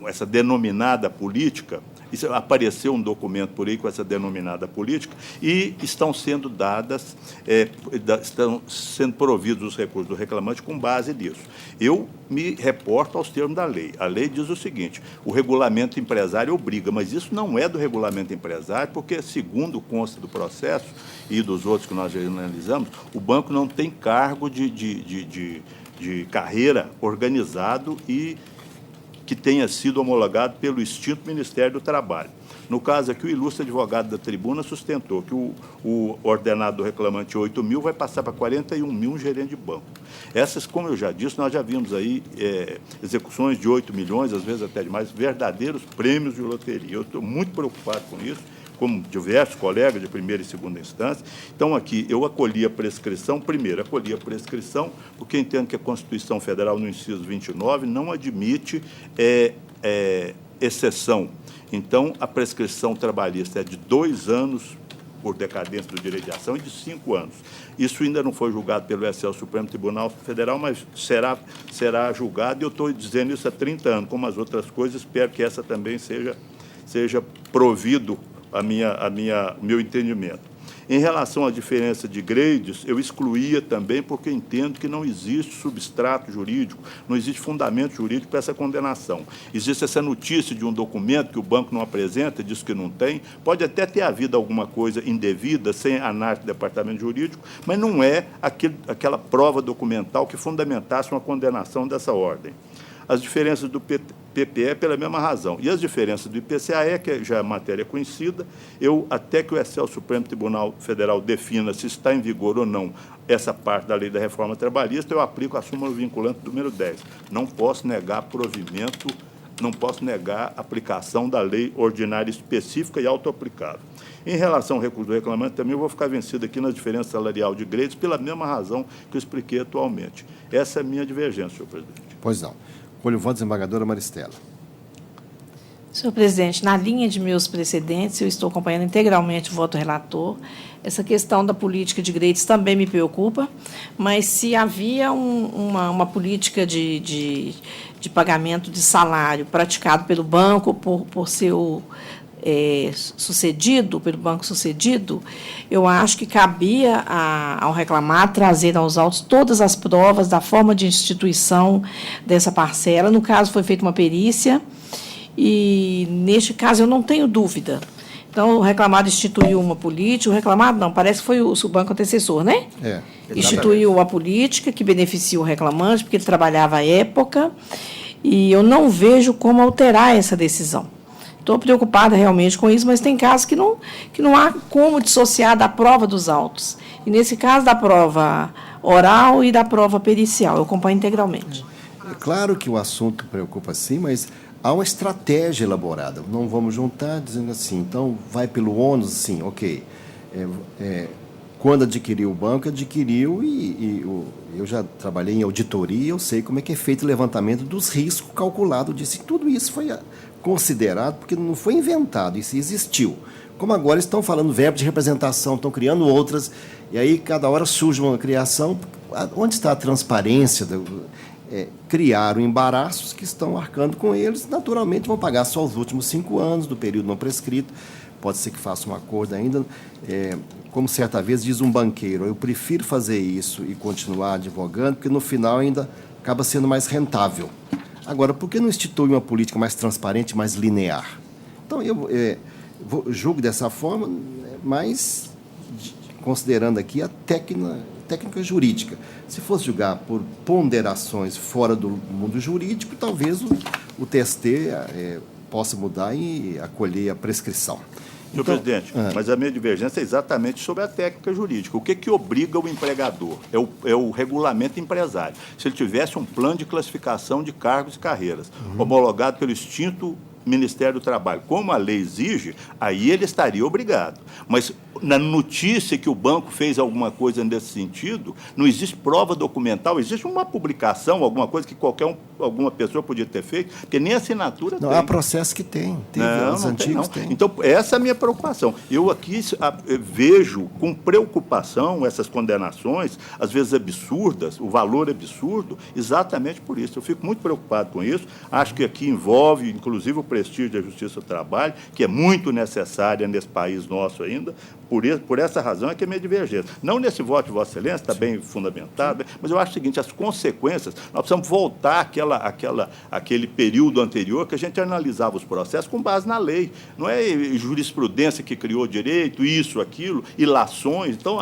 essa denominada política, apareceu um documento por aí com essa denominada política, e estão sendo estão sendo providos os recursos do reclamante com base nisso. Eu me reporto aos termos da lei. A lei diz o seguinte: o regulamento empresário obriga, mas isso não é do regulamento empresário, porque, segundo consta do processo e dos outros que nós já analisamos, o banco não tem cargo de carreira organizado e que tenha sido homologado pelo extinto Ministério do Trabalho. No caso aqui, o ilustre advogado da tribuna sustentou que o ordenado do reclamante 8 mil vai passar para 41 mil um gerente de banco. Essas, como eu já disse, nós já vimos aí execuções de 8 milhões, às vezes até demais, verdadeiros prêmios de loteria. Eu estou muito preocupado com isso, como diversos colegas de primeira e segunda instância. Então, aqui, eu acolhi a prescrição. Primeiro, acolhi a prescrição, porque entendo que a Constituição Federal, no inciso 29, não admite exceção. Então, a prescrição trabalhista é de 2 anos por decadência do direito de ação e de 5 anos. Isso ainda não foi julgado pelo Supremo Tribunal Federal, mas será julgado, e eu estou dizendo isso há 30 anos, como as outras coisas, espero que essa também seja provido meu entendimento. Em relação à diferença de grades, eu excluía também porque entendo que não existe substrato jurídico, não existe fundamento jurídico para essa condenação. Existe essa notícia de um documento que o banco não apresenta, diz que não tem, pode até ter havido alguma coisa indevida, sem análise do departamento jurídico, mas não é aquela prova documental que fundamentasse uma condenação dessa ordem. As diferenças do PPE pela mesma razão. E as diferenças do IPCAE, que já é matéria conhecida, até que o Supremo Tribunal Federal defina se está em vigor ou não essa parte da lei da reforma trabalhista, eu aplico a súmula vinculante número 10. Não posso negar provimento, não posso negar aplicação da lei ordinária específica e autoaplicável. Em relação ao recurso do reclamante, também eu vou ficar vencido aqui na diferença salarial de grades pela mesma razão que eu expliquei atualmente. Essa é a minha divergência, senhor presidente. Pois não. Colho o voto, desembargadora Maristela. Senhor presidente, na linha de meus precedentes, eu estou acompanhando integralmente o voto relator. Essa questão da política de grades também me preocupa, mas se havia uma política de pagamento de salário praticado pelo banco por seu sucedido, pelo banco sucedido, eu acho que cabia ao reclamado trazer aos autos todas as provas da forma de instituição dessa parcela. No caso, foi feita uma perícia, e, neste caso, eu não tenho dúvida. Então, o reclamado instituiu uma política, o reclamado não, parece que foi o banco antecessor, né? Instituiu a política que beneficia o reclamante, porque ele trabalhava à época, e eu não vejo como alterar essa decisão. Estou preocupada realmente com isso, mas tem casos que não há como dissociar da prova dos autos. E, nesse caso, da prova oral e da prova pericial. Eu acompanho integralmente. É claro que o assunto preocupa, sim, mas há uma estratégia elaborada. Não vamos juntar dizendo assim, então, vai pelo ônus, sim, ok. Quando adquiriu o banco, adquiriu eu já trabalhei em auditoria, eu sei como é que é feito o levantamento dos riscos calculado disso. E tudo isso foi considerado, porque não foi inventado, isso existiu. Como agora estão falando verbo de representação, estão criando outras, e aí cada hora surge uma criação. Onde está a transparência? Criaram embaraços que estão arcando com eles, naturalmente vão pagar só os últimos 5 anos do período não prescrito. Pode ser que faça um acordo ainda. Como certa vez diz um banqueiro, eu prefiro fazer isso e continuar advogando, porque no final ainda acaba sendo mais rentável. Agora, por que não institui uma política mais transparente, mais linear? Então, eu julgo dessa forma, mas considerando aqui a técnica jurídica. Se fosse julgar por ponderações fora do mundo jurídico, talvez o TST possa mudar e acolher a prescrição. Senhor presidente, mas a minha divergência é exatamente sobre a técnica jurídica. O que obriga o empregador? É o regulamento empresário. Se ele tivesse um plano de classificação de cargos e carreiras, homologado pelo extinto Ministério do Trabalho, como a lei exige, aí ele estaria obrigado. Mas na notícia que o banco fez alguma coisa nesse sentido, não existe prova documental, existe uma publicação, alguma coisa que alguma pessoa podia ter feito, porque nem assinatura não, tem. Há processo que tem. Os antigos tem. Então, essa é a minha preocupação. Eu aqui vejo com preocupação essas condenações, às vezes absurdas, o valor absurdo, exatamente por isso. Eu fico muito preocupado com isso. Acho que aqui envolve, inclusive, o prestígio da Justiça do Trabalho, que é muito necessária nesse país nosso ainda. Por essa razão é que é minha divergência. Não nesse voto de Vossa Excelência, está bem fundamentado, mas eu acho o seguinte, as consequências, nós precisamos voltar àquele período anterior que a gente analisava os processos com base na lei. Não é jurisprudência que criou direito, isso, aquilo, ilações. Então,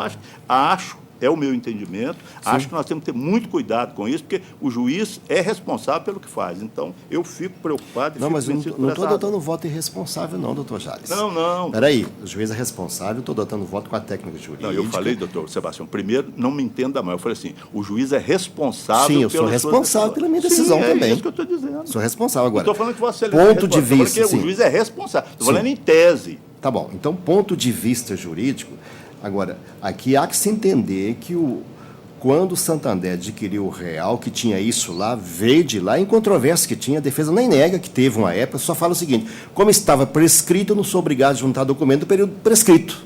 acho é o meu entendimento. Sim. Acho que nós temos que ter muito cuidado com isso, porque o juiz é responsável pelo que faz. Então, eu fico preocupado e não, fico mas vencido não estou adotando voto irresponsável, não, doutor Jales. Não. Espera aí, o juiz é responsável, estou adotando voto com a técnica jurídica. Não, eu falei, doutor Sebastião, primeiro, não me entenda mal, eu falei assim, o juiz é responsável... Sim, eu sou responsável pela minha decisão também. É isso que eu estou dizendo. Sou responsável agora. Estou falando que Vossa Excelência ponto de vista, o juiz é responsável. Estou falando em tese. Tá bom, então, ponto de vista jurídico, agora, aqui há que se entender que o quando o Santander adquiriu o Real, que tinha isso lá, veio de lá, em controvérsia que tinha, a defesa nem nega que teve uma época, só fala o seguinte: como estava prescrito, eu não sou obrigado a juntar documento do período prescrito.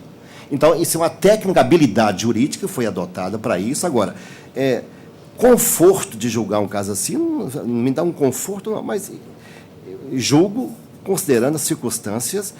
Então, isso é uma técnica, habilidade jurídica, foi adotada para isso. Agora, conforto de julgar um caso assim, não me dá um conforto, não, mas julgo considerando as circunstâncias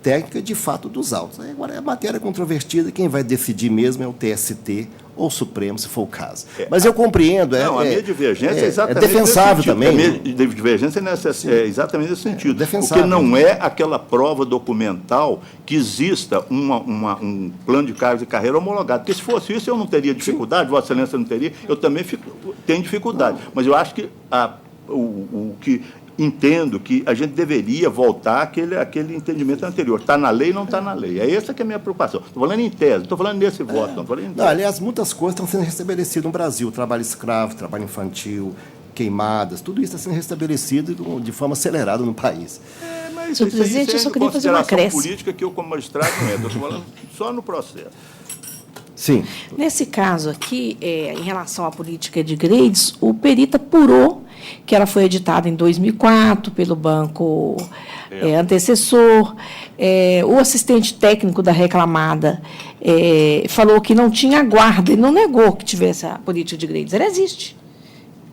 técnicas de fato dos autos. Agora, a matéria controvertida, quem vai decidir mesmo é o TST ou o Supremo, se for o caso. Mas eu compreendo. A minha divergência é exatamente defensável também. A minha divergência é exatamente nesse sentido. Defensável. Porque não é aquela prova documental que exista um plano de cargos e carreira homologado. Porque se fosse isso, eu não teria dificuldade, Vossa Excelência não teria, eu também tenho dificuldade. Mas eu acho que o que entendo que a gente deveria voltar àquele entendimento anterior. Está na lei ou não está na lei? É essa que é a minha preocupação. Estou falando em tese, estou falando nesse voto. Não, falando em tese. Aliás, muitas coisas estão sendo restabelecidas no Brasil. Trabalho escravo, trabalho infantil, queimadas, tudo isso está sendo restabelecido de forma acelerada no país. Mas senhor presidente, eu só queria fazer uma acréscimo. Política que eu, como magistrado, não é. Estou falando só no processo. Sim. Nesse caso aqui, em relação à política de grades, o perito apurou que ela foi editada em 2004 pelo banco antecessor. O assistente técnico da reclamada falou que não tinha guarda, ele não negou que tivesse a política de grades. Ela existe.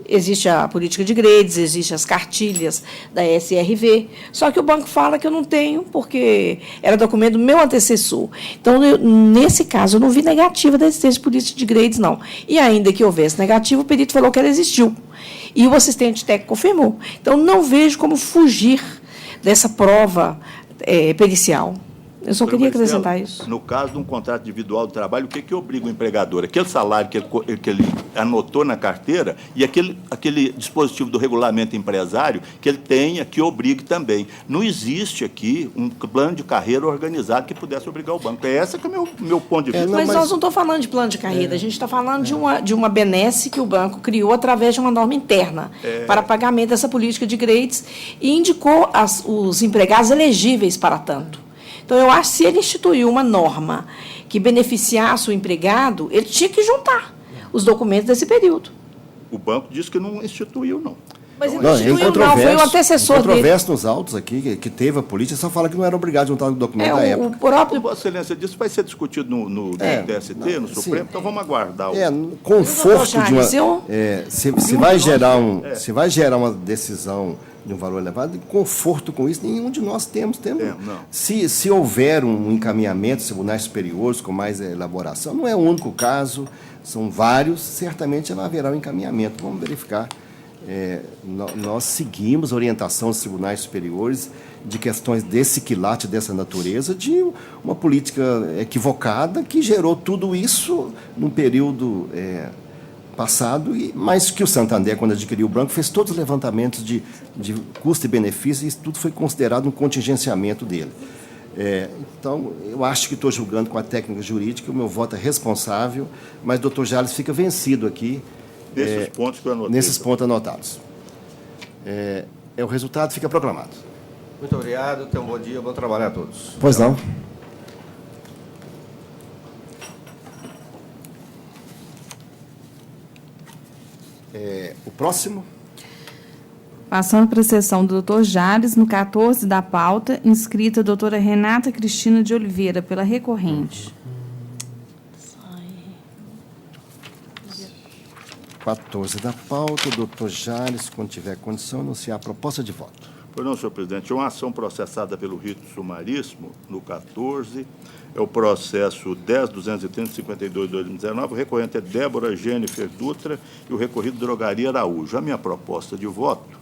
Existe a política de grades, existem as cartilhas da SRV, só que o banco fala que eu não tenho, porque era documento do meu antecessor. Então, nesse caso, eu não vi negativa da existência de política de grades, não. E ainda que houvesse negativa, o perito falou que ela existiu. E o assistente técnico confirmou. Então, não vejo como fugir dessa prova pericial. Eu só queria acrescentar isso. No caso de um contrato individual de trabalho, o que obriga o empregador? Aquele salário que ele anotou na carteira e aquele dispositivo do regulamento empresário que ele tenha, que obrigue também. Não existe aqui um plano de carreira organizado que pudesse obrigar o banco. É esse que é o meu ponto de vista. Mas nós não estamos falando de plano de carreira, a gente está falando de uma benesse que o banco criou através de uma norma interna para pagamento dessa política de grades e indicou os empregados elegíveis para tanto. Então, eu acho que se ele instituiu uma norma que beneficiasse o empregado, ele tinha que juntar os documentos desse período. O banco disse que não instituiu, não. Mas ele não instituiu, não, foi o antecessor dele. Controverso nos autos aqui, que teve a polícia, só fala que não era obrigado a juntar o documento da época. O próprio... Vossa Excelência disse que vai ser discutido no TST, no Supremo, então vamos aguardar. Conforto de uma... Se vai gerar uma decisão de um valor elevado, conforto com isso, nenhum de nós temos. Se houver um encaminhamento dos tribunais superiores com mais elaboração, não é o único caso, são vários, certamente haverá um encaminhamento. Vamos verificar. Nós seguimos a orientação dos tribunais superiores de questões desse quilate, dessa natureza, de uma política equivocada que gerou tudo isso num período passado, mas que o Santander, quando adquiriu o banco, fez todos os levantamentos de custo e benefício, e isso tudo foi considerado um contingenciamento dele. Então, eu acho que estou julgando com a técnica jurídica, o meu voto é responsável, mas o doutor Jales fica vencido aqui. Nesses pontos que eu anotei. Nesses pontos anotados. O resultado fica proclamado. Muito obrigado, tenham um bom dia, bom trabalho a todos. Pois não. O próximo. Passando para a sessão do doutor Jales, no 14 da pauta, inscrita a doutora Renata Cristina de Oliveira, pela recorrente. 14 da pauta, doutor Jales, quando tiver condição, anunciar a proposta de voto. Pois não, senhor presidente. Uma ação processada pelo rito sumaríssimo, no 14, é o processo 10.230.52/2019, o recorrente é Débora Jennifer Dutra e o recorrido Drogaria Araújo. A minha proposta de voto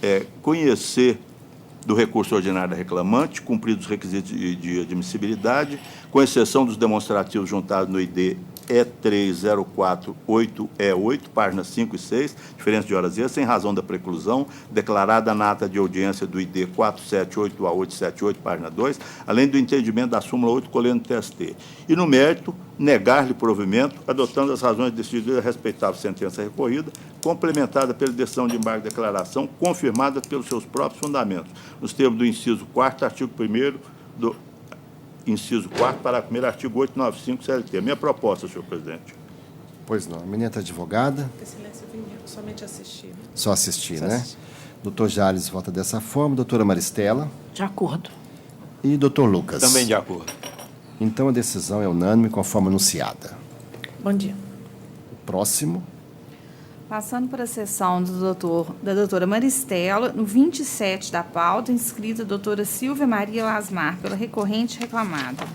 é conhecer do recurso ordinário da reclamante, cumpridos os requisitos de admissibilidade, com exceção dos demonstrativos juntados no ID E3048E8, páginas 5 e 6, diferença de horas e sem razão da preclusão, declarada na ata de audiência do ID 478A878, página 2, além do entendimento da súmula 8 colhendo TST. E, no mérito, negar-lhe provimento, adotando as razões decididas da respeitável sentença recorrida, complementada pela decisão de embargo de declaração, confirmada pelos seus próprios fundamentos, nos termos do inciso 4º, artigo 1º inciso 4º, parágrafo 1º, artigo 895 CLT. Minha proposta, senhor presidente. Pois não. Eminente advogada. Somente assistir. Só assistir, né? Doutor Jales vota dessa forma. Doutora Maristela. De acordo. E doutor Lucas. Também de acordo. Então, a decisão é unânime, conforme anunciada. Bom dia. O próximo. Passando para a sessão da doutora Maristela, no 27 da pauta, inscrita a doutora Silvia Maria Lasmar, pela recorrente reclamada.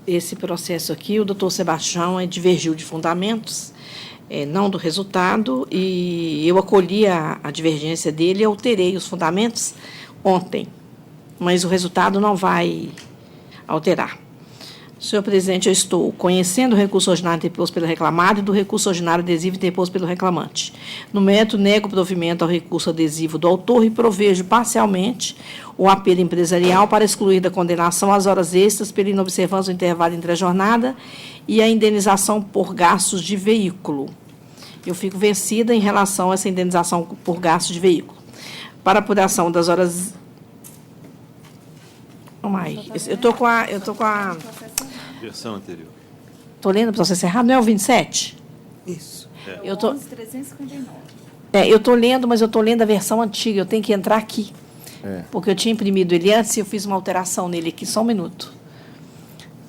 Esse processo aqui, o doutor Sebastião divergiu de fundamentos, não do resultado, e eu acolhi a divergência dele e alterei os fundamentos ontem, mas o resultado não vai alterar. Senhor presidente, eu estou conhecendo o recurso ordinário interposto pelo reclamado e do recurso ordinário adesivo interposto pelo reclamante. No mérito, nego o provimento ao recurso adesivo do autor e provejo parcialmente o apelo empresarial para excluir da condenação as horas extras pela inobservância do intervalo entre a jornada e a indenização por gastos de veículo. Eu fico vencida em relação a essa indenização por gastos de veículo. Para apuração das horas... Eu estou com a... Versão anterior. Estou lendo o processo errado, não é o 27? Isso. Eu tô... 11.359. eu estou lendo, mas eu estou lendo a versão antiga, eu tenho que entrar aqui. Porque eu tinha imprimido ele antes e eu fiz uma alteração nele aqui, só um minuto.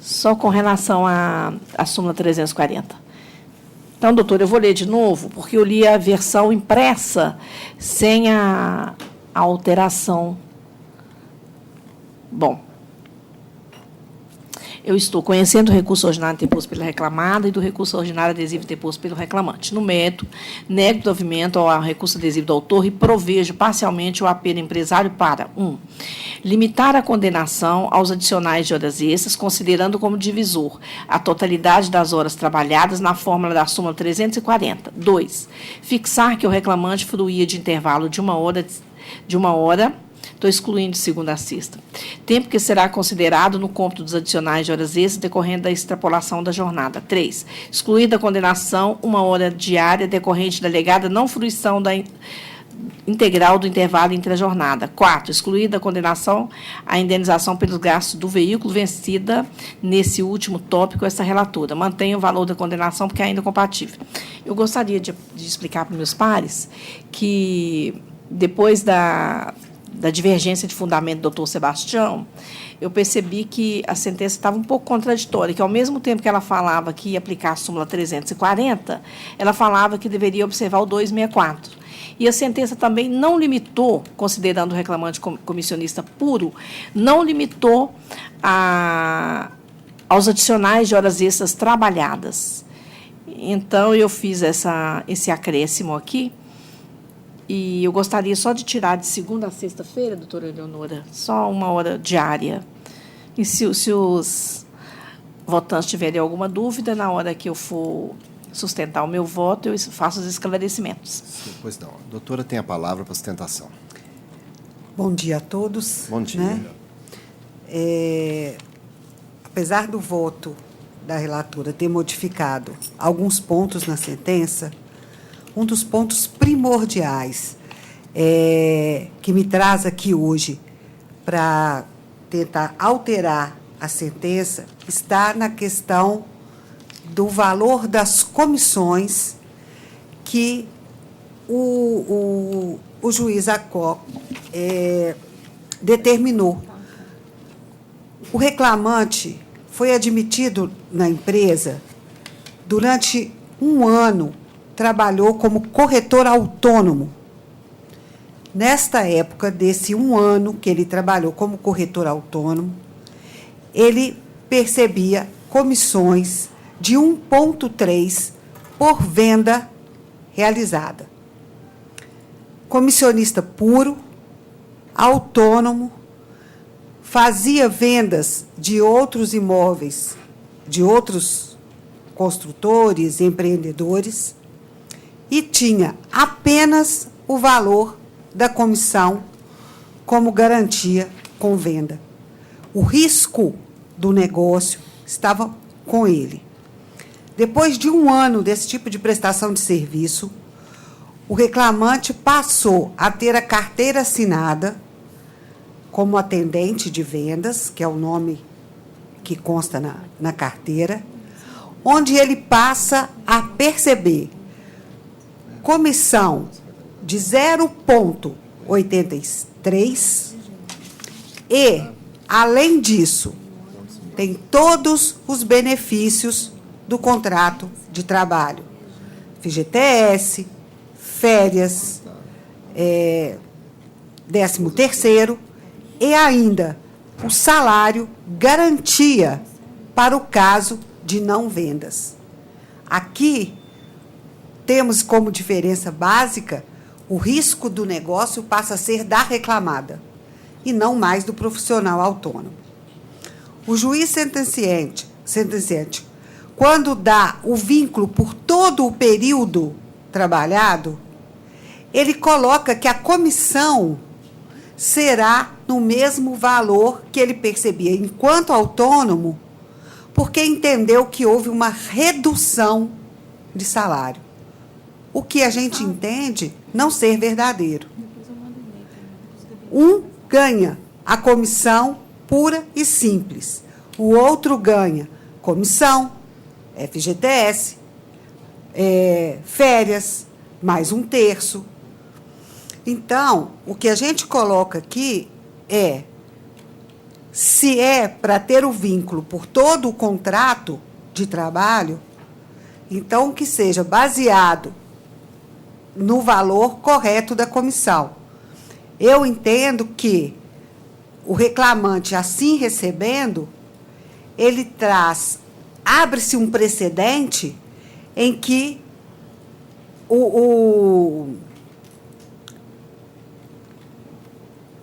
Só com relação à súmula 340. Então, doutor, eu vou ler de novo, porque eu li a versão impressa sem a alteração. Bom. Eu estou conhecendo o recurso ordinário interposto pela reclamada e do recurso ordinário adesivo interposto pelo reclamante. No mérito, nego o provimento ao recurso adesivo do autor e provejo parcialmente o apelo empresário para 1. Limitar a condenação aos adicionais de horas extras, considerando como divisor a totalidade das horas trabalhadas na fórmula da súmula 340. 2. Fixar que o reclamante fruía de intervalo de uma hora. Estou excluindo de segunda a sexta. Tempo que será considerado no cômputo dos adicionais de horas extras decorrente da extrapolação da jornada. 3. Excluir da condenação uma hora diária decorrente da alegada não fruição da integral do intervalo entre a jornada. 4. Excluir da condenação a indenização pelos gastos do veículo vencida nesse último tópico essa relatora. Mantenha o valor da condenação porque é ainda compatível. Eu gostaria de explicar para meus pares que depois da divergência de fundamento do doutor Sebastião, eu percebi que a sentença estava um pouco contraditória, que ao mesmo tempo que ela falava que ia aplicar a súmula 340, ela falava que deveria observar o 264. E a sentença também não limitou, considerando o reclamante comissionista puro, não limitou aos adicionais de horas extras trabalhadas. Então, eu fiz esse acréscimo aqui, e eu gostaria só de tirar de segunda a sexta-feira, doutora Eleonora, só uma hora diária. E se os votantes tiverem alguma dúvida, na hora que eu for sustentar o meu voto, eu faço os esclarecimentos. Sim, pois não. A doutora tem a palavra para sustentação. Bom dia a todos. Bom dia. Né? Apesar do voto da relatora ter modificado alguns pontos na sentença, um dos pontos primordiais que me traz aqui hoje para tentar alterar a sentença está na questão do valor das comissões que o juiz Acó determinou. O reclamante foi admitido na empresa durante um ano, trabalhou como corretor autônomo. Nesta época, desse um ano que ele trabalhou como corretor autônomo, ele percebia comissões de 1,3 por venda realizada. Comissionista puro, autônomo, fazia vendas de outros imóveis, de outros construtores, empreendedores, e tinha apenas o valor da comissão como garantia com venda. O risco do negócio estava com ele. Depois de 1 ano desse tipo de prestação de serviço, o reclamante passou a ter a carteira assinada como atendente de vendas, que é o nome que consta na carteira, onde ele passa a perceber comissão de 0,83 e, além disso, tem todos os benefícios do contrato de trabalho. FGTS, férias, 13º e ainda o salário garantia para o caso de não vendas. Aqui temos como diferença básica o risco do negócio passa a ser da reclamada e não mais do profissional autônomo. O juiz sentenciante, quando dá o vínculo por todo o período trabalhado, ele coloca que a comissão será no mesmo valor que ele percebia enquanto autônomo, porque entendeu que houve uma redução de salário. O que a gente entende não ser verdadeiro. Um ganha a comissão pura e simples. O outro ganha comissão, FGTS, férias, mais 1/3. Então, o que a gente coloca aqui é, se é para ter o vínculo por todo o contrato de trabalho, então que seja baseado no valor correto da comissão. Eu entendo que o reclamante, assim recebendo, ele abre-se um precedente em que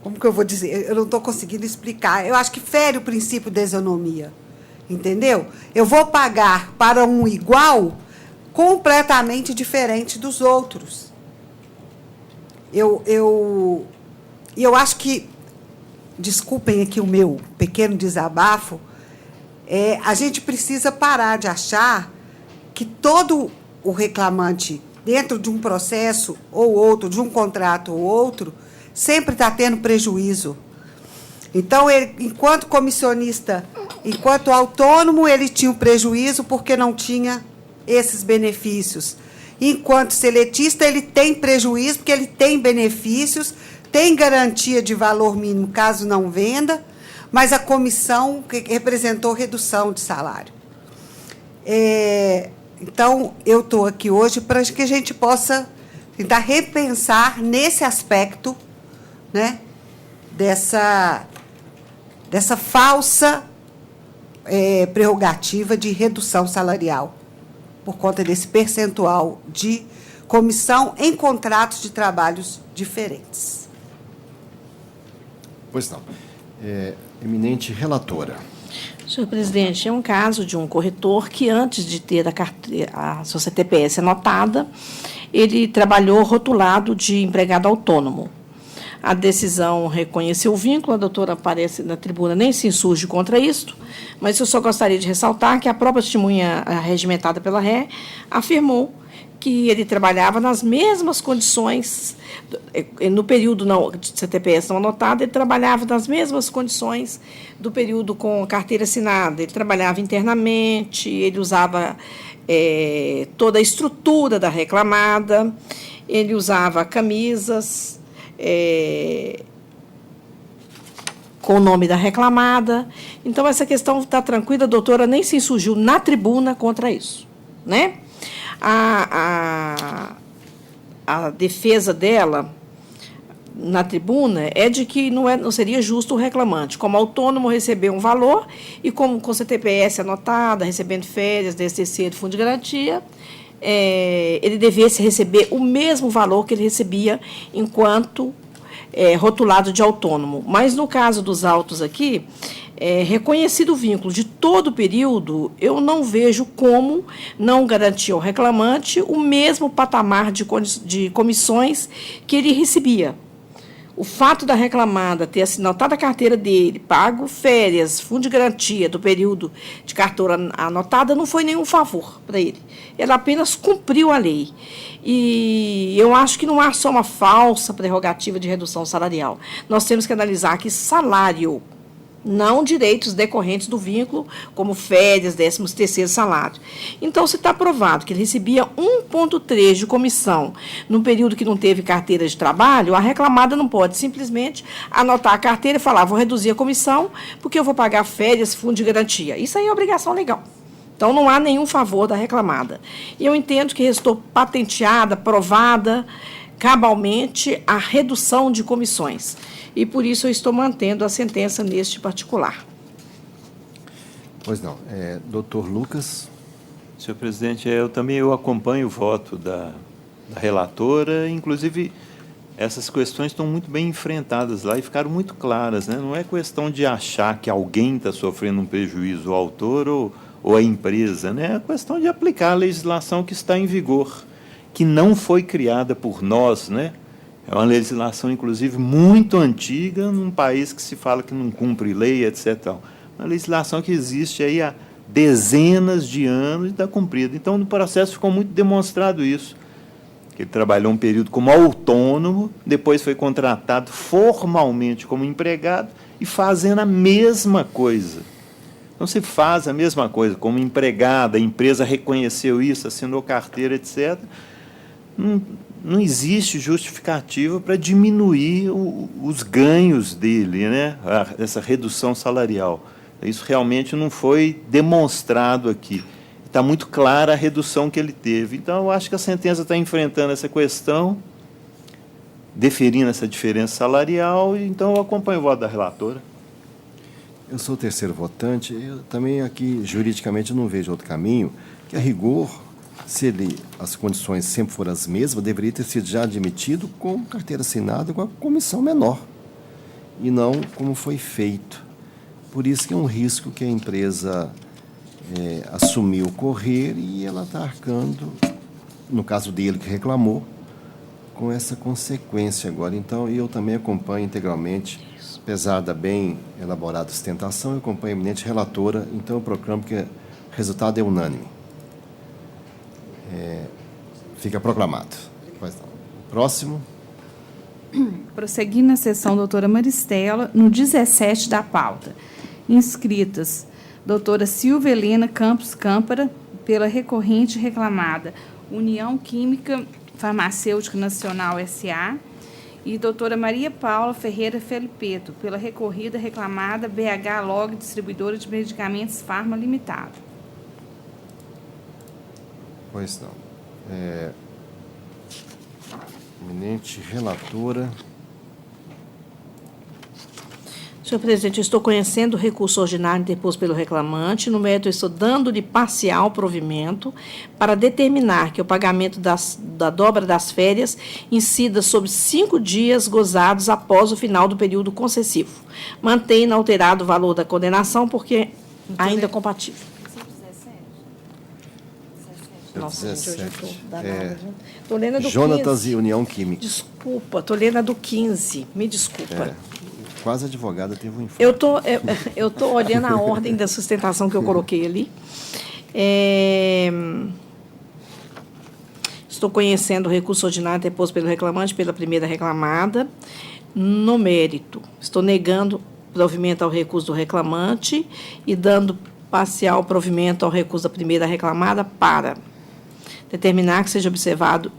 como que eu vou dizer? Eu não estou conseguindo explicar. Eu acho que fere o princípio da isonomia. Entendeu? Eu vou pagar para um igual completamente diferente dos outros. Eu acho que, desculpem aqui o meu pequeno desabafo, a gente precisa parar de achar que todo o reclamante, dentro de um processo ou outro, de um contrato ou outro, sempre está tendo prejuízo. Então, ele, enquanto comissionista, enquanto autônomo, ele tinha um prejuízo porque não tinha esses benefícios. Enquanto seletista, ele tem prejuízo porque ele tem benefícios, tem garantia de valor mínimo caso não venda, mas a comissão representou redução de salário. Então, eu estou aqui hoje para que a gente possa tentar repensar nesse aspecto, né, dessa falsa prerrogativa de redução salarial, por conta desse percentual de comissão em contratos de trabalhos diferentes. Pois não. Eminente relatora. Senhor presidente, é um caso de um corretor que, antes de ter a sua CTPS anotada, ele trabalhou rotulado de empregado autônomo. A decisão reconheceu o vínculo, a doutora aparece na tribuna, nem se insurge contra isto, mas eu só gostaria de ressaltar que a própria testemunha regimentada pela ré afirmou que ele trabalhava nas mesmas condições, no período de CTPS não anotado, ele trabalhava nas mesmas condições do período com carteira assinada, ele trabalhava internamente, ele usava toda a estrutura da reclamada, ele usava camisas, com o nome da reclamada. Então, essa questão está tranquila, a doutora nem se insurgiu na tribuna contra isso, né? A defesa dela na tribuna é de que não seria justo o reclamante, como autônomo, receber um valor e como com CTPS anotada, recebendo férias, DSTC, fundo de garantia, ele devesse receber o mesmo valor que ele recebia enquanto rotulado de autônomo. Mas, no caso dos autos aqui, reconhecido o vínculo de todo o período, eu não vejo como não garantir ao reclamante o mesmo patamar de comissões que ele recebia. o fato da reclamada ter assinatado a carteira dele, pago férias, fundo de garantia do período de carteira anotada, não foi nenhum favor para ele. Ele apenas cumpriu a lei. E eu acho que não há só uma falsa prerrogativa de redução salarial. Nós temos que analisar aqui salário, não direitos decorrentes do vínculo, como férias, 13º salário. Então, se está provado que ele recebia 1,3 de comissão no período que não teve carteira de trabalho, a reclamada não pode simplesmente anotar a carteira e falar, vou reduzir a comissão porque eu vou pagar férias, fundo de garantia. Isso aí é obrigação legal. Então, não há nenhum favor da reclamada. E eu entendo que restou patenteada, provada, cabalmente, a redução de comissões. E, por isso, eu estou mantendo a sentença neste particular. Pois não. Doutor Lucas. Senhor presidente, eu também acompanho o voto da relatora, inclusive essas questões estão muito bem enfrentadas lá e ficaram muito claras, né? Não é questão de achar que alguém está sofrendo um prejuízo, o autor ou a empresa, né? É questão de aplicar a legislação que está em vigor, que não foi criada por nós, né? É uma legislação, inclusive, muito antiga, num país que se fala que não cumpre lei, etc. Uma legislação que existe aí há dezenas de anos e está cumprida. Então, no processo ficou muito demonstrado isso. Ele trabalhou um período como autônomo, depois foi contratado formalmente como empregado e fazendo a mesma coisa. Então, se faz a mesma coisa como empregado, a empresa reconheceu isso, assinou carteira, etc., não existe justificativa para diminuir os ganhos dele, né? Essa redução salarial. Isso realmente não foi demonstrado aqui. Está muito clara a redução que ele teve. Então, eu acho que a sentença está enfrentando essa questão, deferindo essa diferença salarial, então eu acompanho o voto da relatora. Eu sou o terceiro votante, eu também aqui, juridicamente, não vejo outro caminho, que a rigor, se as condições sempre foram as mesmas, deveria ter sido já admitido com carteira assinada com a comissão menor, e não como foi feito. Por isso que é um risco que a empresa assumiu correr e ela está arcando, no caso dele que reclamou, com essa consequência agora. Então, eu também acompanho integralmente, apesar da bem elaborada sustentação, eu acompanho a eminente relatora, então eu proclamo que o resultado é unânime. Fica proclamado. Próximo. Prosseguindo a sessão, doutora Maristela, no 17 da pauta. Inscritas, doutora Silvia Helena Campos Câmpara, pela recorrente reclamada União Química Farmacêutica Nacional S.A., e doutora Maria Paula Ferreira Felipeto, pela recorrida reclamada BH Log Distribuidora de Medicamentos Farma Limitada. Pois não. Eminente relatora. Senhor presidente, eu estou conhecendo o recurso ordinário interposto pelo reclamante. No mérito, eu estou dando-lhe parcial provimento para determinar que o pagamento da dobra das férias incida sobre 5 dias gozados após o final do período concessivo. Mantém inalterado o valor da condenação, porque ainda é compatível. Nossa, gente, hoje eu estou danada. Estou lendo a do Jonatas 15. e União Química. Desculpa, estou lendo a do 15. Me desculpa. Quase a advogada teve um infarto. Eu tô olhando a ordem da sustentação que eu coloquei ali. Estou conhecendo o recurso ordinário interposto pelo reclamante pela primeira reclamada. No mérito, estou negando provimento ao recurso do reclamante e dando parcial provimento ao recurso da primeira reclamada para determinar que seja observado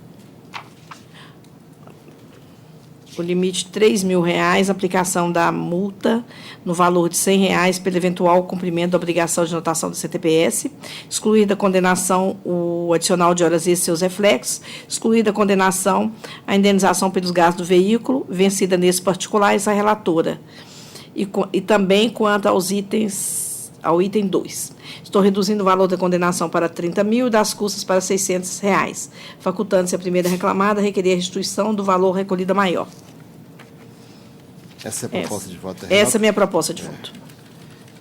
o limite de R$ 3.000, aplicação da multa no valor de R$ 100 pelo eventual cumprimento da obrigação de notação do CTPS, excluída a condenação, o adicional de horas extras e seus reflexos, excluída a condenação, a indenização pelos gastos do veículo, vencida nesse particular, essa relatora. E também quanto aos ao item 2. Estou reduzindo o valor da condenação para 30 mil e das custas para R$ 600, facultando-se a primeira reclamada a requerer a restituição do valor recolhido maior. Essa é a proposta de voto. Essa é a minha proposta de voto.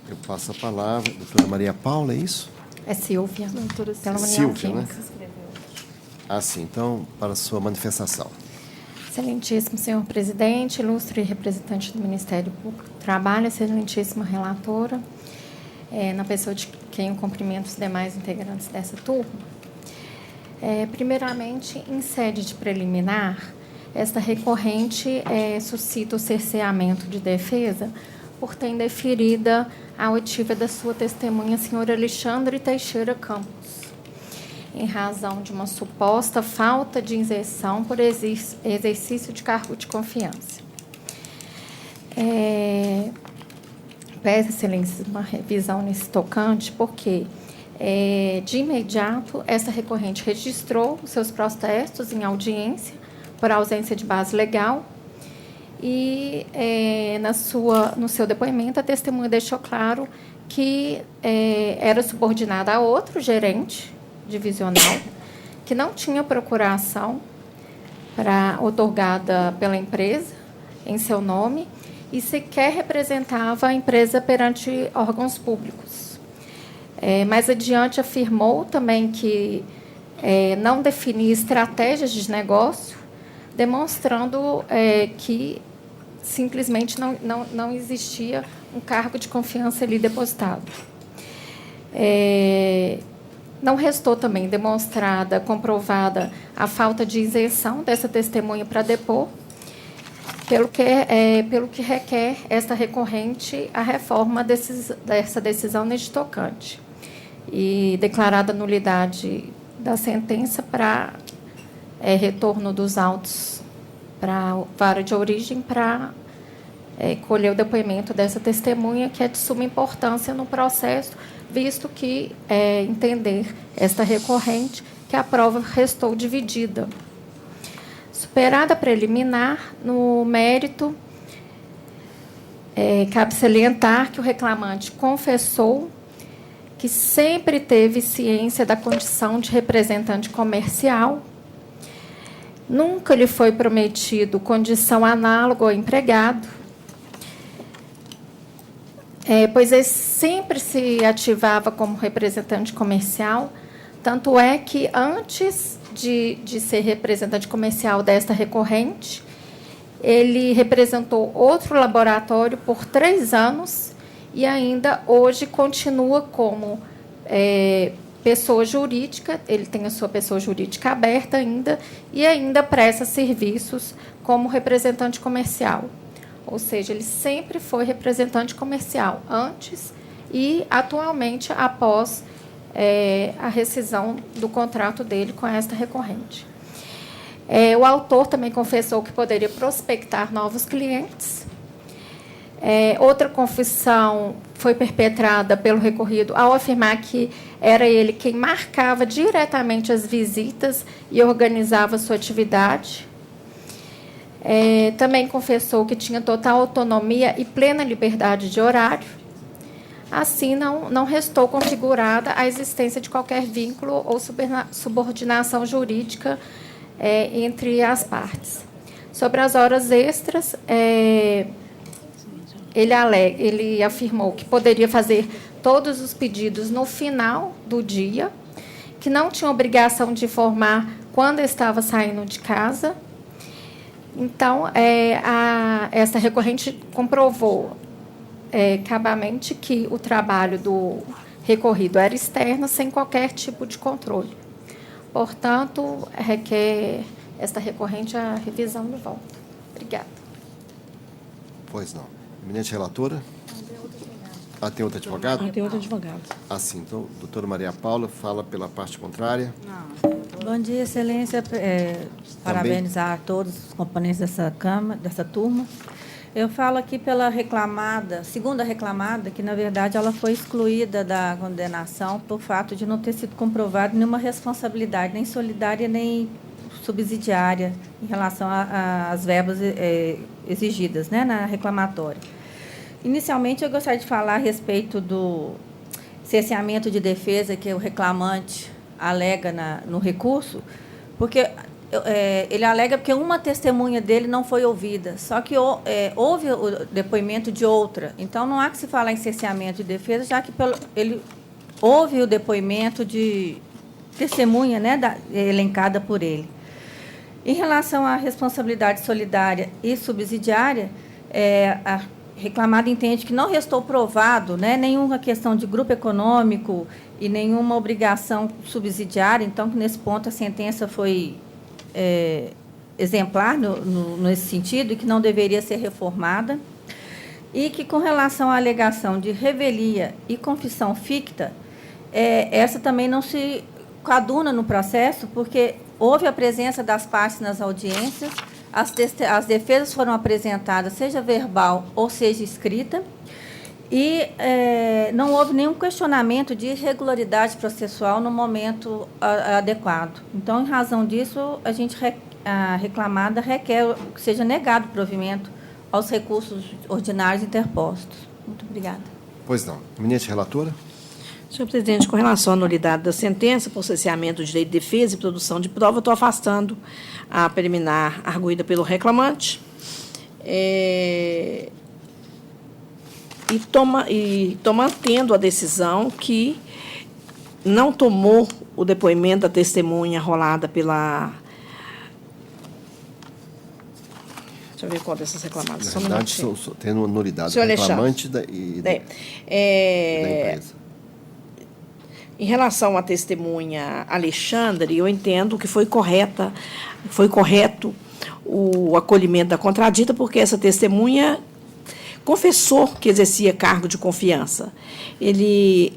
Eu passo a palavra. Doutora Maria Paula, é isso? É Silvia. Silvia, né? Sim. Então, para a sua manifestação. Excelentíssimo senhor presidente, ilustre representante do Ministério Público do Trabalho, excelentíssima relatora, na pessoa de quem eu cumprimento os demais integrantes dessa turma. Primeiramente, em sede de preliminar, esta recorrente suscita o cerceamento de defesa por ter indeferida a oitiva da sua testemunha, senhora Alexandre Teixeira Campos, em razão de uma suposta falta de isenção por exercício de cargo de confiança. Peço, excelência, uma revisão nesse tocante, porque, de imediato, essa recorrente registrou os seus protestos em audiência por ausência de base legal e, no seu depoimento, a testemunha deixou claro que era subordinada a outro gerente divisional, que não tinha procuração otorgada pela empresa em seu nome e sequer representava a empresa perante órgãos públicos. Mais adiante, afirmou também que não definia estratégias de negócio, demonstrando que simplesmente não existia um cargo de confiança ali depositado. Não restou também demonstrada, comprovada a falta de isenção dessa testemunha para depor, pelo que requer esta recorrente a reforma dessa decisão neste tocante e declarada nulidade da sentença para retorno dos autos para a vara de origem para colher o depoimento dessa testemunha, que é de suma importância no processo, visto que entender esta recorrente que a prova restou dividida. Superada a preliminar, no mérito, cabe salientar que o reclamante confessou que sempre teve ciência da condição de representante comercial, nunca lhe foi prometido condição análoga ao empregado, pois ele sempre se ativava como representante comercial, tanto é que, antes de ser representante comercial desta recorrente, ele representou outro laboratório por 3 anos e ainda hoje continua como pessoa jurídica, ele tem a sua pessoa jurídica aberta ainda, e ainda presta serviços como representante comercial. Ou seja, ele sempre foi representante comercial, antes e atualmente após a rescisão do contrato dele com esta recorrente. O autor também confessou que poderia prospectar novos clientes. Outra confissão foi perpetrada pelo recorrido ao afirmar que era ele quem marcava diretamente as visitas e organizava sua atividade. Também confessou que tinha total autonomia e plena liberdade de horário. Assim, não restou configurada a existência de qualquer vínculo ou subordinação jurídica entre as partes. Sobre as horas extras, ele afirmou que poderia fazer todos os pedidos no final do dia, que não tinha obrigação de informar quando estava saindo de casa. Então, essa recorrente comprovou cabamente que o trabalho do recorrido era externo, sem qualquer tipo de controle. Portanto, requer esta recorrente a revisão do voto. Obrigada. Pois não. Eminente relatora? Tem outro advogado? Tem outro advogado. Assim, então, doutora Maria Paula fala pela parte contrária. Bom dia, excelência. Parabenizar a todos os componentes dessa turma. Eu falo aqui pela segunda reclamada, que, na verdade, ela foi excluída da condenação por fato de não ter sido comprovado nenhuma responsabilidade, nem solidária, nem subsidiária, em relação às verbas exigidas, né, na reclamatória. Inicialmente, eu gostaria de falar a respeito do cerceamento de defesa que o reclamante alega no recurso, porque ele alega porque uma testemunha dele não foi ouvida, só que houve o depoimento de outra. Então, não há que se falar em cerceamento de defesa, já que houve o depoimento de testemunha, né, elencada por ele. Em relação à responsabilidade solidária e subsidiária, a reclamada entende que não restou provado, né, nenhuma questão de grupo econômico e nenhuma obrigação subsidiária, então, nesse ponto, a sentença foi exemplar nesse sentido e que não deveria ser reformada, e que, com relação à alegação de revelia e confissão ficta, essa também não se coaduna no processo, porque houve a presença das partes nas audiências, as defesas foram apresentadas, seja verbal ou seja escrita, e não houve nenhum questionamento de irregularidade processual no momento adequado. Então, em razão disso, a reclamada requer que seja negado o provimento aos recursos ordinários interpostos. Muito obrigada. Pois não. Eminente relatora. Senhor presidente, com relação à nulidade da sentença por cerceamento do direito de defesa e produção de prova, estou afastando a preliminar arguída pelo reclamante e estou mantendo a decisão que não tomou o depoimento da testemunha rolada pela... Deixa eu ver qual dessas reclamadas. Na verdade, tem nulidade do reclamante e da empresa. Em relação à testemunha Alexandre, eu entendo que foi correto o acolhimento da contradita, porque essa testemunha confessou que exercia cargo de confiança. Ele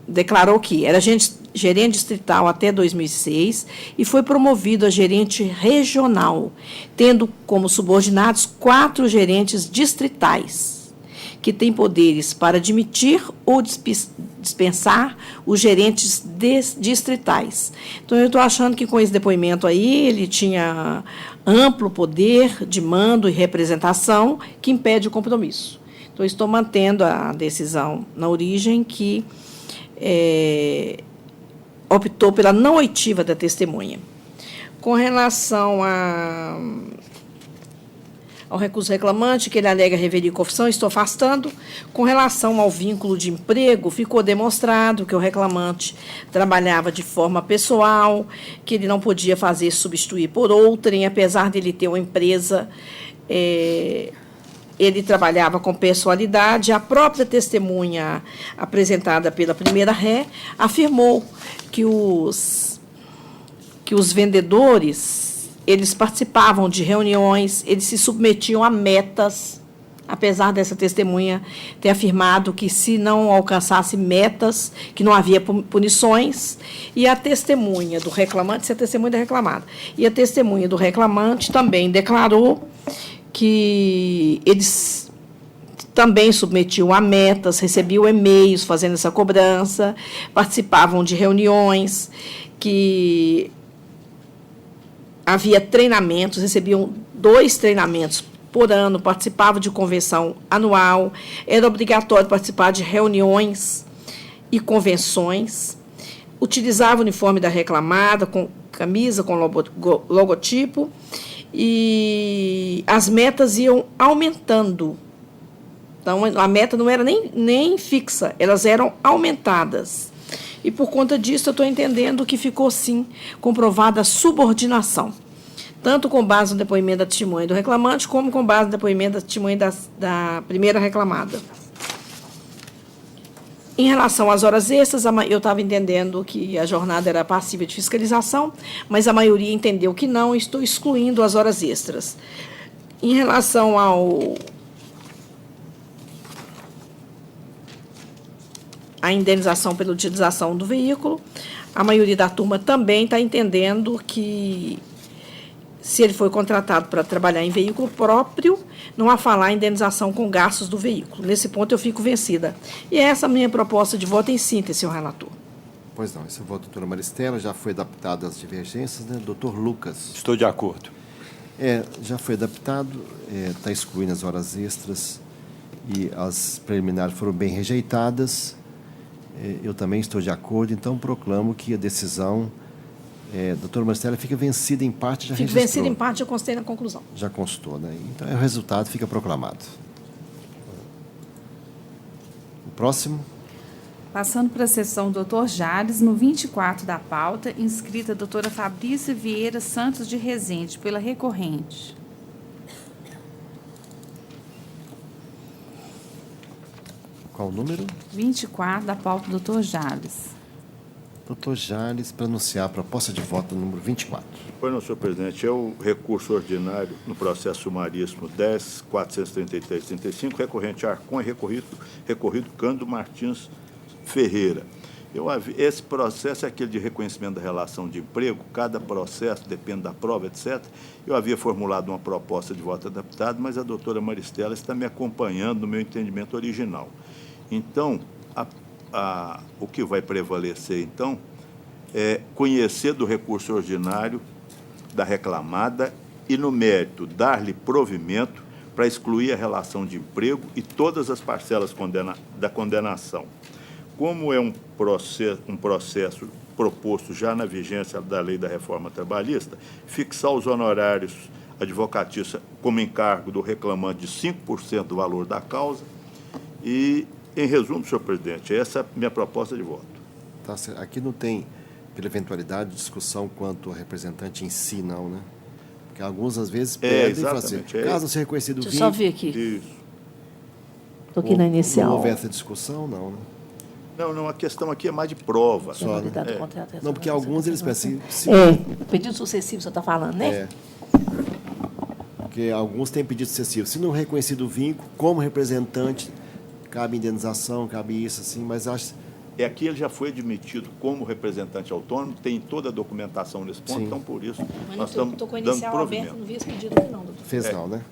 declarou que era gerente distrital até 2006 e foi promovido a gerente regional, tendo como subordinados 4 gerentes distritais, que têm poderes para admitir ou dispensar os gerentes distritais. Então, eu estou achando que, com esse depoimento aí, ele tinha amplo poder de mando e representação que impede o compromisso. Então, estou mantendo a decisão na origem que optou pela não oitiva da testemunha. Com relação ao recurso reclamante, que ele alega revelia e confissão, estou afastando. Com relação ao vínculo de emprego, ficou demonstrado que o reclamante trabalhava de forma pessoal, que ele não podia fazer substituir por outrem, apesar de ele ter uma empresa, ele trabalhava com pessoalidade. A própria testemunha apresentada pela primeira ré afirmou que os vendedores, eles participavam de reuniões, eles se submetiam a metas, apesar dessa testemunha ter afirmado que, se não alcançasse metas, que não havia punições. E a testemunha do reclamante, essa é a testemunha da reclamada, e a testemunha do reclamante também declarou que eles também submetiam a metas, recebiam e-mails fazendo essa cobrança, participavam de reuniões, que havia treinamentos, recebiam 2 treinamentos por ano, participavam de convenção anual, era obrigatório participar de reuniões e convenções, utilizava o uniforme da reclamada, com camisa, com logotipo, e as metas iam aumentando. Então, a meta não era nem fixa, elas eram aumentadas. E, por conta disso, eu estou entendendo que ficou, sim, comprovada a subordinação, tanto com base no depoimento da testemunha do reclamante, como com base no depoimento da testemunha da primeira reclamada. Em relação às horas extras, eu estava entendendo que a jornada era passível de fiscalização, mas a maioria entendeu que não, estou excluindo as horas extras. Em relação a indenização pela utilização do veículo, a maioria da turma também está entendendo que, se ele foi contratado para trabalhar em veículo próprio, não há falar em indenização com gastos do veículo. Nesse ponto, eu fico vencida. E essa é a minha proposta de voto em síntese, senhor relator. Pois não, esse voto, doutora Maristela, já foi adaptado às divergências, né? Doutor Lucas. Estou de acordo. Já foi adaptado, está excluindo as horas extras e as preliminares foram bem rejeitadas. Eu também estou de acordo, então proclamo que a decisão, doutora Maristela, fica vencida em parte, já registrou. Fica vencida em parte, eu constei na conclusão. Já constou, né? Então, o resultado fica proclamado. O próximo. Passando para a sessão do Dr. Jales, no 24 da pauta, inscrita a doutora Fabrícia Vieira Santos de Rezende, pela recorrente. Qual o número? 24 da pauta do Dr. Jales. Doutor Jales, para anunciar a proposta de voto número 24. Pois não, senhor presidente. É o recurso ordinário no processo sumaríssimo 10.433.35, recorrente Arcon e recorrido Cândido Martins Ferreira. Esse processo é aquele de reconhecimento da relação de emprego, cada processo depende da prova, etc. Eu havia formulado uma proposta de voto adaptado, mas a doutora Maristela está me acompanhando no meu entendimento original. Então, o que vai prevalecer, então, é conhecer do recurso ordinário da reclamada e, no mérito, dar-lhe provimento para excluir a relação de emprego e todas as parcelas da condenação. Como é um processo proposto já na vigência da Lei da Reforma Trabalhista, fixar os honorários advocatícios como encargo do reclamante de 5% do valor da causa e, em resumo, senhor presidente, essa é a minha proposta de voto. Tá, aqui não tem, pela eventualidade, discussão quanto ao representante em si, não, né? Porque alguns, às vezes, pedem e falam assim, caso não seja reconhecido o Deixa eu só ver aqui. Isso. Estou aqui na inicial. Não houver essa discussão, não, né? Não, a questão aqui é mais de prova. Só, né? Não, porque alguns eles pensam... pedido sucessivo você está falando, né? É. Porque alguns têm pedido sucessivo. Se não reconhecido o vínculo, como representante, cabe indenização, cabe isso, assim, mas acho... Aqui ele já foi admitido como representante autônomo, tem toda a documentação nesse ponto, então, por isso, nós estamos estou com a dando inicial provimento. aberta, não vi esse pedido aqui, não, doutor. Fez não, né?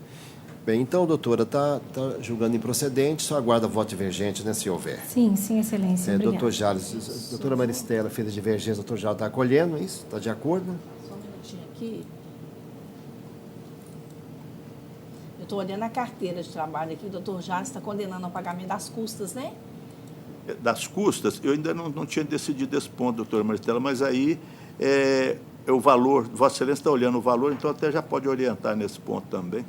Bem, então, doutora, está julgando improcedente, só aguarda voto divergente, né, se houver. Sim, excelência. Obrigada. Doutor Jales, doutora Maristela fez a divergência, doutor Jales está acolhendo isso? Está de acordo? Só um minutinho aqui. Eu estou olhando a carteira de trabalho aqui, o doutor Jales está condenando ao pagamento das custas, né? Das custas, eu ainda não tinha decidido esse ponto, doutora Maristela, mas aí é o valor, Vossa Excelência está olhando o valor, então até já pode orientar nesse ponto também.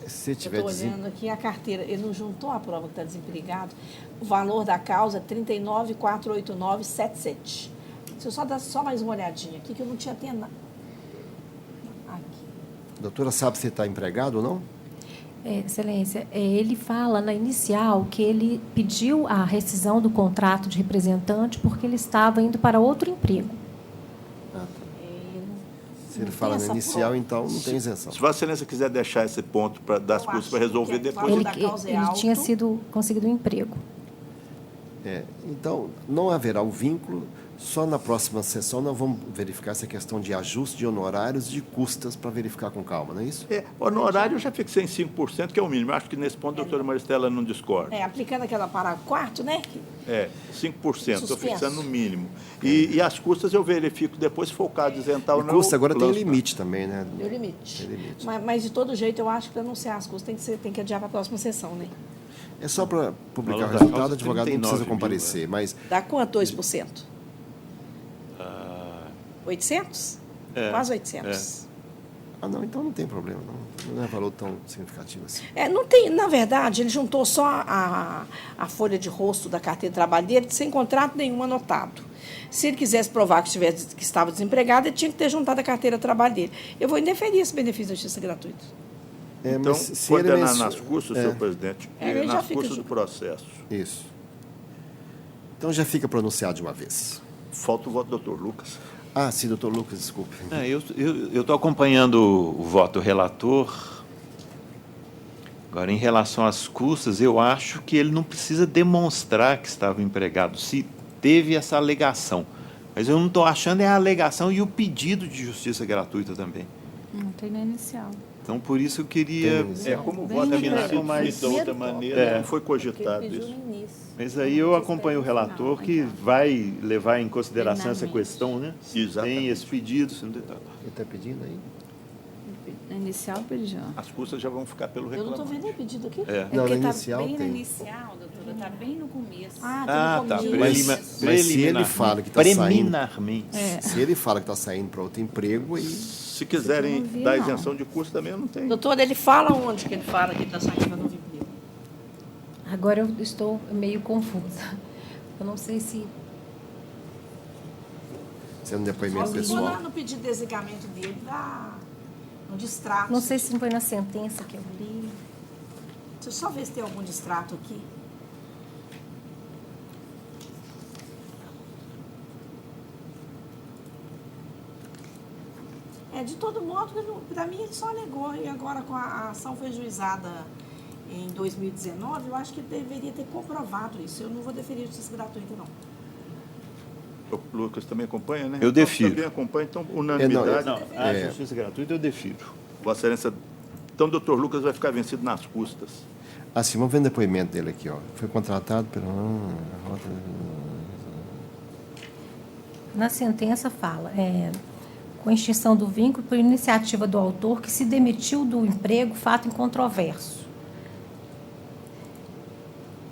Se tiver eu estou olhando aqui a carteira, ele não juntou a prova que está desempregado, o valor da causa é 39.489,77. Deixa eu só dar mais uma olhadinha aqui, que eu não tinha nada. Aqui. Doutora, sabe se está empregado ou não? Excelência, ele fala na inicial que ele pediu a rescisão do contrato de representante porque ele estava indo para outro emprego. Se ele fala na inicial, então não tem isenção. Se Vossa Excelência quiser deixar esse ponto das custas para resolver depois... Ele tinha conseguido um emprego. Então, não haverá um vínculo. Só na próxima sessão nós vamos verificar essa questão de ajuste de honorários e de custas para verificar com calma, não é isso? Honorário eu já fixei em 5%, que é o mínimo. Acho que nesse ponto a doutora Maristela não discorda. Aplicando aquela parágrafo 4º, né? 5%, estou fixando no mínimo. E as custas eu verifico depois, se for o caso de isentar ou não. Custa agora tem limite também, né? Tem limite. Mas, de todo jeito, eu acho que para anunciar as custas tem que adiar para a próxima sessão, né? É só para publicar o resultado, o advogado não precisa comparecer, mas... Dá quanto 2%? 800? Quase 800. Não, então não tem problema, não é valor tão significativo assim. Não tem, na verdade, ele juntou só a folha de rosto da carteira de trabalho dele, sem contrato nenhum anotado. Se ele quisesse provar que estava desempregado, ele tinha que ter juntado a carteira de trabalho dele. Eu vou indeferir esse benefício da justiça gratuita. Então, condenar nas custas, senhor presidente, nas custas do processo. Isso. Então já fica pronunciado de uma vez. Falta o voto do doutor Lucas. Sim, doutor Lucas, desculpe. Eu estou acompanhando o voto do relator. Agora, em relação às custas, eu acho que ele não precisa demonstrar que estava empregado, se teve essa alegação. Mas eu não estou achando a alegação e o pedido de justiça gratuita também. Não tem na inicial. Então, por isso eu queria... como o voto é mais da outra maneira, não foi cogitado isso. Mas aí eu acompanho o relator que vai levar em consideração essa questão, né? Exatamente. Tem esse pedido, se não tem... Ele está pedindo aí? Na inicial, pediu. As custas já vão ficar pelo reclamante. Eu não estou vendo o pedido aqui. Não, na está inicial bem tem. na inicial, doutora, está bem no começo. Tá. Mas se ele fala que está saindo... Preliminarmente. Se ele fala que está saindo para outro emprego... Se quiserem dar isenção de custo também, eu não tenho. Doutor, ele fala onde que ele fala que está saindo para novo emprego? Agora eu estou meio confusa. Eu não sei se... Sendo um depoimento pessoal. Lá no pedido de desligamento dele, no distrato. Não sei se foi na sentença que eu li. Deixa eu só ver se tem algum distrato aqui. De todo modo, para mim ele só alegou, e agora com a ação foi juizada em 2019, eu acho que ele deveria ter comprovado isso. Eu não vou deferir justiça gratuita, não. O Lucas também acompanha, né? Eu defiro. Também acompanha, então, unanimidade. A justiça gratuita eu defiro. Vossa Excelência, então o doutor Lucas vai ficar vencido nas custas. Assim, vamos ver o depoimento dele aqui, ó. Foi contratado pelo... Na sentença fala, com extinção do vínculo por iniciativa do autor que se demitiu do emprego, fato incontroverso.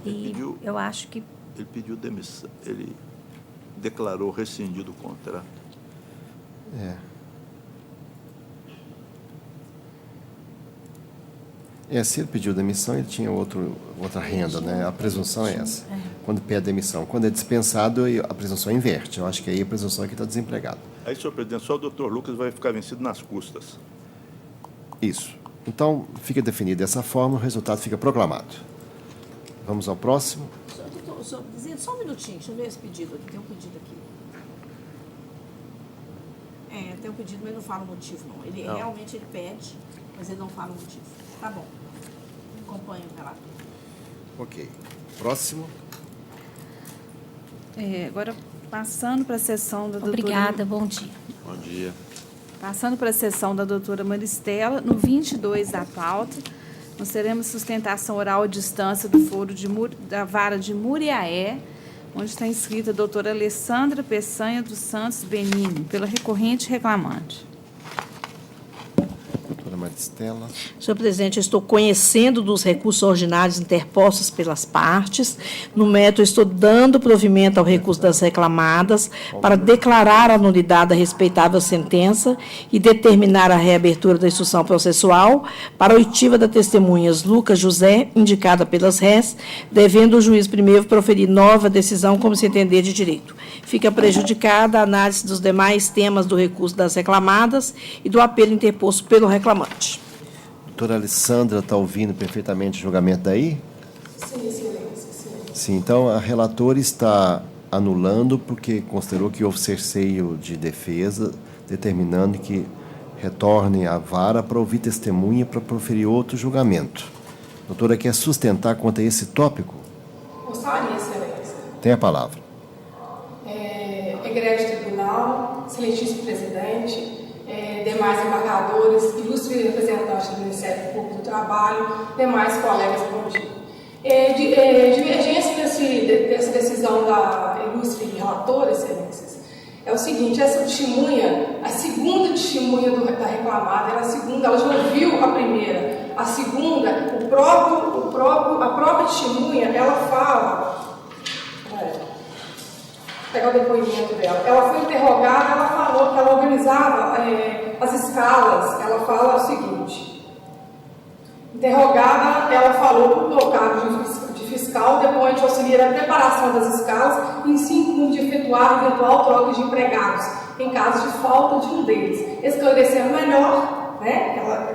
E eu acho que... Ele pediu demissão, ele declarou rescindido o contrato. Se ele pediu demissão, ele tinha outra renda, né? A presunção é essa. Quando pede demissão. Quando é dispensado, a presunção inverte. Eu acho que aí a presunção é que está desempregado. Aí, senhor presidente, só o doutor Lucas vai ficar vencido nas custas. Isso. Então, fica definido dessa forma, o resultado fica proclamado. Vamos ao próximo. Presidente, só um minutinho, deixa eu ver esse pedido aqui. Tem um pedido aqui. Tem um pedido, mas não fala o motivo, não. Ele realmente ele pede, mas ele não fala o motivo. Tá bom. Acompanho o relato. Ok. Próximo. Agora, passando para a sessão da doutora... Obrigada, bom dia. Bom dia. Passando para a sessão da doutora Maristela, no 22 da pauta, nós teremos sustentação oral à distância do foro da vara de Muriaé, onde está inscrita a doutora Alessandra Peçanha dos Santos Benini, pela recorrente reclamante. Doutora Maristela. Senhor presidente, eu estou conhecendo dos recursos ordinários interpostos pelas partes. No mérito, eu estou dando provimento ao recurso das reclamadas para declarar a nulidade da respeitável sentença e determinar a reabertura da instrução processual para a oitiva da testemunhas Lucas José, indicada pelas réis, devendo o juiz primeiro proferir nova decisão como se entender de direito. Fica prejudicada a análise dos demais temas do recurso das reclamadas e do apelo interposto pelo reclamante. Doutora Alessandra, está ouvindo perfeitamente o julgamento daí? Sim, excelência. Sim, então a relatora está anulando porque considerou que houve cerceio de defesa, determinando que retorne à vara para ouvir testemunha para proferir outro julgamento. Doutora, quer sustentar quanto a esse tópico? Gostaria, excelência. Tem a palavra. Egrégio Tribunal, excelentíssimo presidente, demais embargadores, ilustres representantes do Ministério Público do Trabalho, demais colegas, bom dia. Divergência dessa decisão da ilustre relatora, excelências, é o seguinte: essa testemunha, a segunda testemunha da reclamada, era a segunda, ela já ouviu a primeira. A segunda, a própria testemunha, ela fala... pegar o depoimento dela. Ela foi interrogada, ela falou que ela organizava as escalas. Ela fala o seguinte: interrogada, ela falou que o cargo de fiscal, depoente auxiliar a preparação das escalas e ensino de efetuar eventual troca de empregados, em caso de falta de um deles. Esclarecendo melhor, né,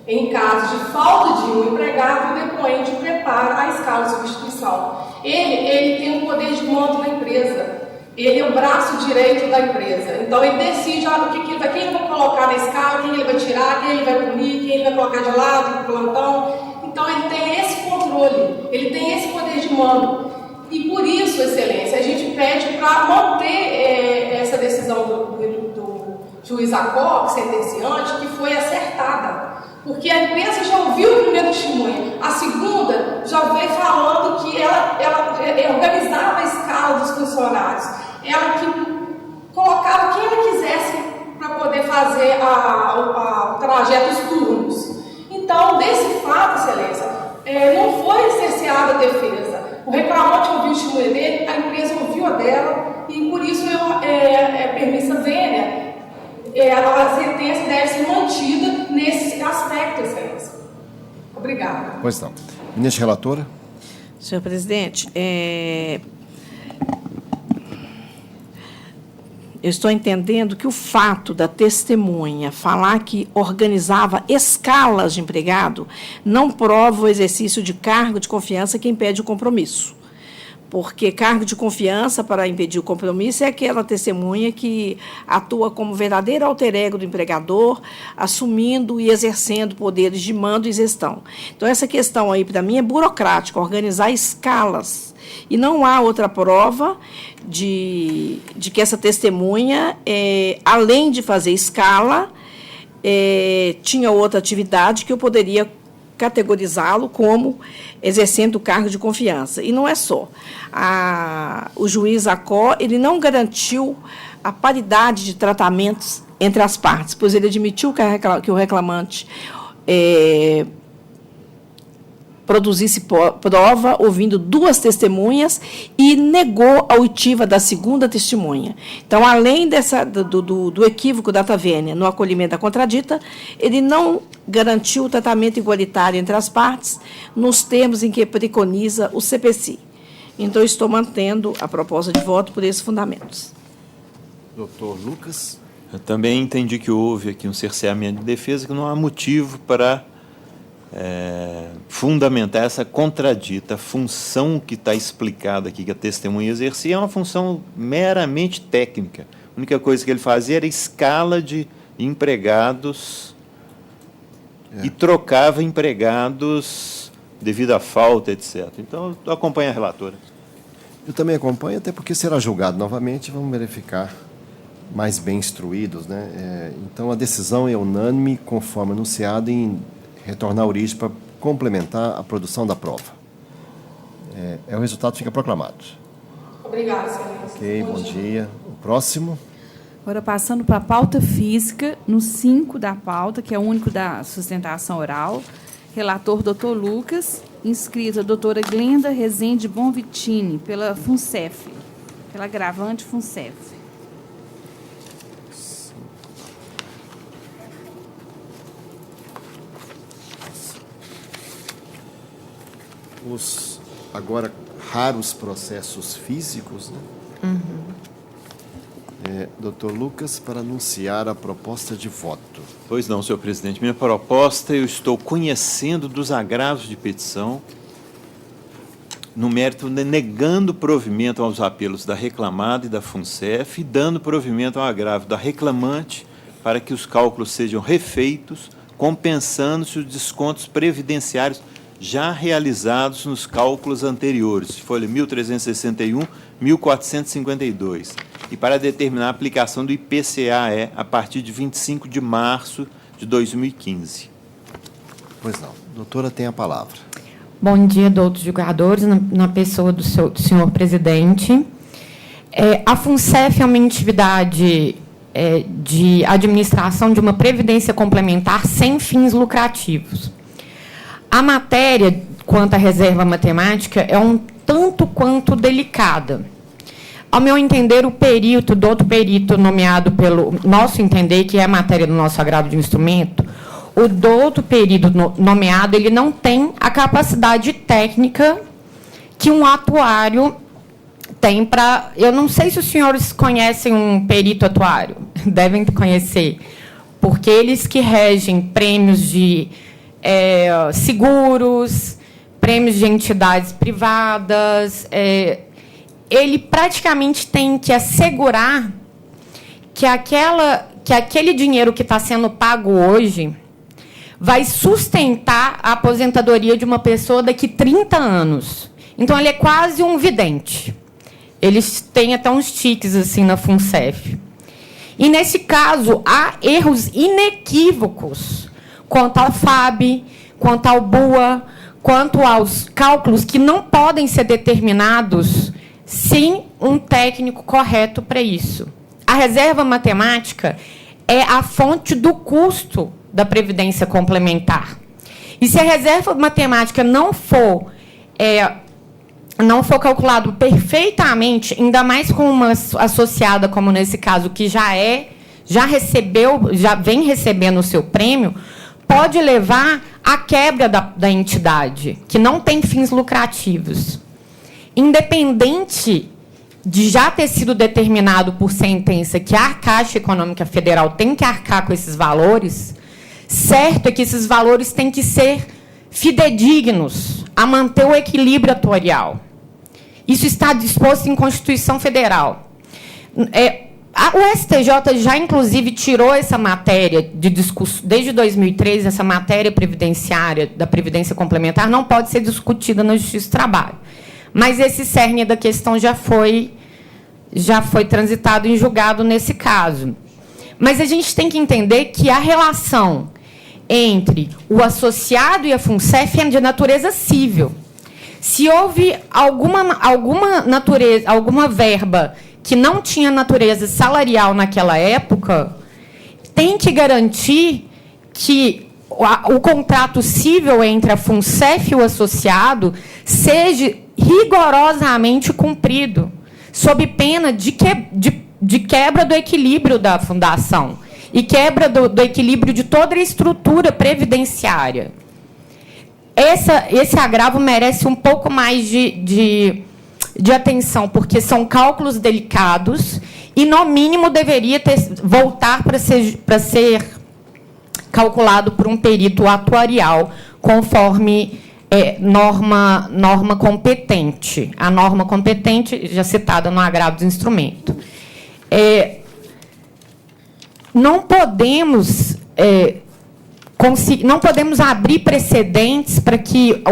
em caso de falta de um empregado, o depoente prepara a escala de substituição. Ele tem um poder de mando na empresa. Ele é o braço direito da empresa. Então, ele decide quem ele vai colocar na escala, quem ele vai tirar, quem ele vai punir, quem ele vai colocar de lado, no plantão. Então, ele tem esse controle, ele tem esse poder de mando. E, por isso, excelência, a gente pede para manter essa decisão do juiz Acoque, sentenciante, que foi acertada. Porque a empresa já ouviu o primeiro testemunho, a segunda já veio falando que ela organizava a escala dos funcionários, ela que colocava quem ela quisesse para poder fazer o trajeto, os turnos. Então, desse fato, excelência, não foi cerceada a defesa. O reclamante ouviu o testemunho dele, a empresa ouviu a dela, e por isso permissa vênia. A sentença deve ser mantida nesse aspecto, excelência. Obrigada. Pois não. Ministra relatora. Senhor presidente, eu estou entendendo que o fato da testemunha falar que organizava escalas de empregado não prova o exercício de cargo de confiança que impede o compromisso. Porque cargo de confiança para impedir o compromisso é aquela testemunha que atua como verdadeiro alter ego do empregador, assumindo e exercendo poderes de mando e gestão. Então, essa questão aí, para mim, é burocrática, organizar escalas. E não há outra prova de que essa testemunha, além de fazer escala, tinha outra atividade que eu poderia categorizá-lo como exercendo o cargo de confiança. E não é só. O juiz Acó, ele não garantiu a paridade de tratamentos entre as partes, pois ele admitiu que o reclamante produzisse prova ouvindo duas testemunhas e negou a oitiva da segunda testemunha. Então, além do equívoco da Tavênia no acolhimento da contradita, ele não garantiu o tratamento igualitário entre as partes nos termos em que preconiza o CPC. Então, estou mantendo a proposta de voto por esses fundamentos. Doutor Lucas. Eu também entendi que houve aqui um cerceamento de defesa, que não há motivo para fundamentar essa contradita. A função que está explicada aqui, que a testemunha exercia, é uma função meramente técnica. A única coisa que ele fazia era escala de empregados e trocava empregados devido à falta, etc. Então, eu acompanho a relatora. Eu também acompanho, até porque será julgado novamente, vamos verificar mais bem instruídos, né? Então, a decisão é unânime, conforme anunciado, em retornar à origem para complementar a produção da prova. O resultado fica proclamado. Obrigada, excelência. Ok, bom dia. O próximo. Agora, passando para a pauta física, no 5 da pauta, que é o único da sustentação oral, relator doutor Lucas, inscrita a doutora Glenda Rezende Bonvitini, pela FUNCEF, pela agravante FUNCEF. Os agora raros processos físicos, né? Doutor Lucas, para anunciar a proposta de voto. Pois não, senhor presidente. Minha proposta, eu estou conhecendo dos agravos de petição, no mérito negando provimento aos apelos da reclamada e da FUNCEF e dando provimento ao agravo da reclamante para que os cálculos sejam refeitos, compensando-se os descontos previdenciários já realizados nos cálculos anteriores, folha 1361, 1452, e para determinar a aplicação do IPCAE a partir de 25 de março de 2015. Pois não. Doutora, tem a palavra. Bom dia, doutos julgadores, na pessoa do senhor presidente. A FUNCEF é uma entidade de administração de uma previdência complementar sem fins lucrativos. A matéria, quanto à reserva matemática, é um tanto quanto delicada. Ao meu entender, o perito, doutor perito nomeado pelo nosso entender, que é a matéria do nosso agravo de instrumento, o doutor perito nomeado, ele não tem a capacidade técnica que um atuário tem para... Eu não sei se os senhores conhecem um perito atuário, devem conhecer, porque eles que regem prêmios de seguros, prêmios de entidades privadas, ele praticamente tem que assegurar que aquele dinheiro que está sendo pago hoje vai sustentar a aposentadoria de uma pessoa daqui 30 anos. Então, ele é quase um vidente. Eles têm até uns tiques assim na FUNCEF. E, nesse caso, há erros inequívocos quanto ao FAB, quanto ao BUA, quanto aos cálculos que não podem ser determinados sem um técnico correto para isso. A reserva matemática é a fonte do custo da previdência complementar. E se a reserva matemática não for calculado perfeitamente, ainda mais com uma associada, como nesse caso, que já vem recebendo o seu prêmio, pode levar a quebra da entidade, que não tem fins lucrativos. Independente de já ter sido determinado por sentença que a Caixa Econômica Federal tem que arcar com esses valores, certo é que esses valores têm que ser fidedignos a manter o equilíbrio atuarial. Isso está disposto em Constituição Federal. O STJ já, inclusive, tirou essa matéria de discussão, desde 2003, essa matéria previdenciária da Previdência Complementar não pode ser discutida na Justiça do Trabalho. Mas esse cerne da questão já foi transitado em julgado nesse caso. Mas a gente tem que entender que a relação entre o associado e a FUNCEF é de natureza cível. Se houve alguma verba que não tinha natureza salarial naquela época, tem que garantir que o contrato cível entre a FUNCEF e o associado seja rigorosamente cumprido, sob pena de quebra do equilíbrio da fundação e quebra do equilíbrio de toda a estrutura previdenciária. Esse agravo merece um pouco mais de atenção, porque são cálculos delicados e, no mínimo, deveria voltar para ser calculado por um perito atuarial, conforme norma competente. A norma competente, já citada no agravo do instrumento. Não podemos abrir precedentes para que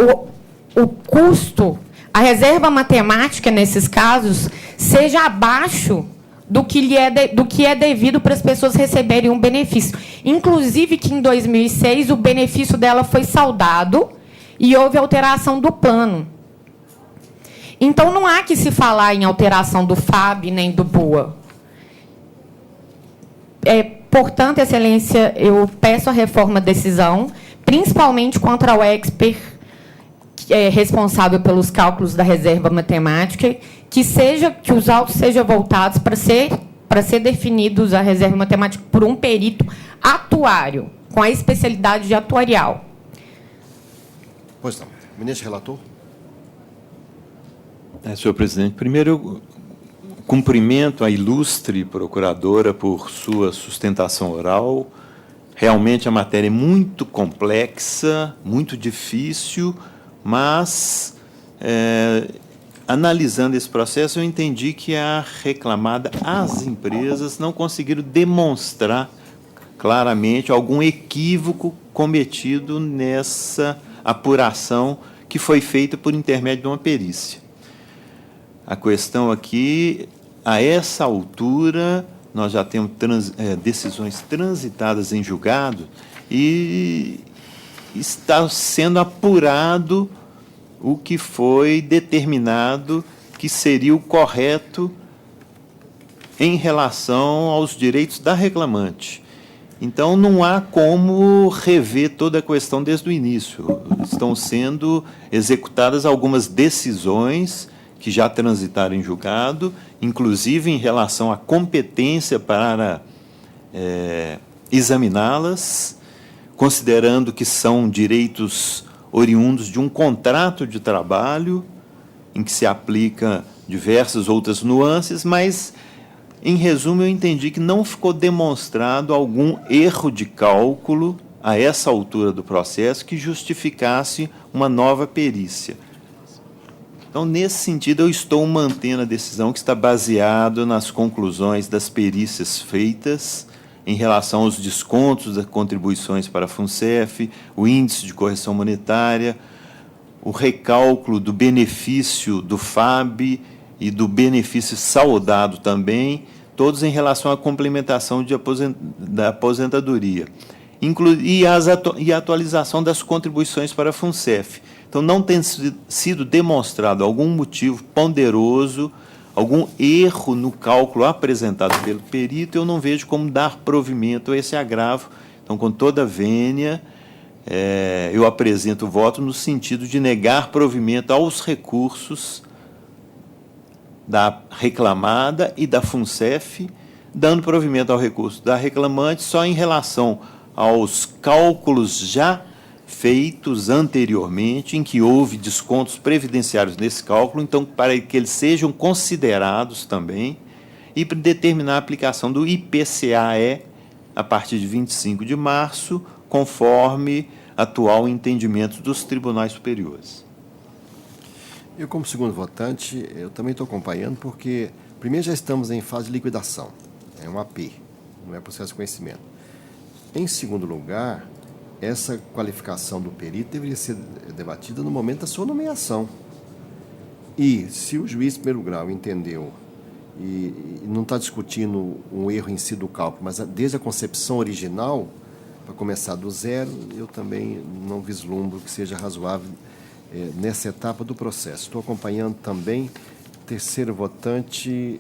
o custo, a reserva matemática, nesses casos, seja abaixo do que é devido para as pessoas receberem um benefício. Inclusive que, em 2006, o benefício dela foi saldado e houve alteração do plano. Então, não há que se falar em alteração do FAB nem do BOA. Portanto, Excelência, eu peço a reforma da decisão, principalmente contra o expert responsável pelos cálculos da reserva matemática, que os autos sejam voltados para ser definidos a reserva matemática por um perito atuário, com a especialidade de atuarial. Pois não. Ministro relator. Senhor presidente, primeiro eu cumprimento a ilustre procuradora por sua sustentação oral. Realmente a matéria é muito complexa, muito difícil, mas, analisando esse processo, eu entendi que a reclamada, as empresas, não conseguiram demonstrar claramente algum equívoco cometido nessa apuração que foi feita por intermédio de uma perícia. A questão aqui, a essa altura, nós já temos decisões transitadas em julgado e está sendo apurado o que foi determinado que seria o correto em relação aos direitos da reclamante. Então, não há como rever toda a questão desde o início. Estão sendo executadas algumas decisões que já transitaram em julgado, inclusive em relação à competência para examiná-las, considerando que são direitos oriundos de um contrato de trabalho, em que se aplica diversas outras nuances, mas, em resumo, eu entendi que não ficou demonstrado algum erro de cálculo a essa altura do processo que justificasse uma nova perícia. Então, nesse sentido, eu estou mantendo a decisão que está baseada nas conclusões das perícias feitas em relação aos descontos das contribuições para a FUNCEF, o índice de correção monetária, o recálculo do benefício do FAB e do benefício saudado também, todos em relação à complementação da aposentadoria, e a atualização das contribuições para a FUNCEF. Então, não tem sido demonstrado algum motivo ponderoso, algum erro no cálculo apresentado pelo perito, eu não vejo como dar provimento a esse agravo. Então, com toda a vênia, eu apresento o voto no sentido de negar provimento aos recursos da reclamada e da FUNCEF, dando provimento ao recurso da reclamante só em relação aos cálculos já feitos anteriormente, em que houve descontos previdenciários nesse cálculo, então, para que eles sejam considerados também, e para determinar a aplicação do IPCA-E a partir de 25 de março, conforme atual entendimento dos tribunais superiores. Eu, como segundo votante, eu também estou acompanhando, porque, primeiro, já estamos em fase de liquidação, é um AP, não é processo de conhecimento. Em segundo lugar, essa qualificação do perito deveria ser debatida no momento da sua nomeação. E, se o juiz de primeiro grau entendeu, e não está discutindo um erro em si do cálculo, mas desde a concepção original, para começar do zero, eu também não vislumbro que seja razoável nessa etapa do processo. Estou acompanhando também terceiro votante,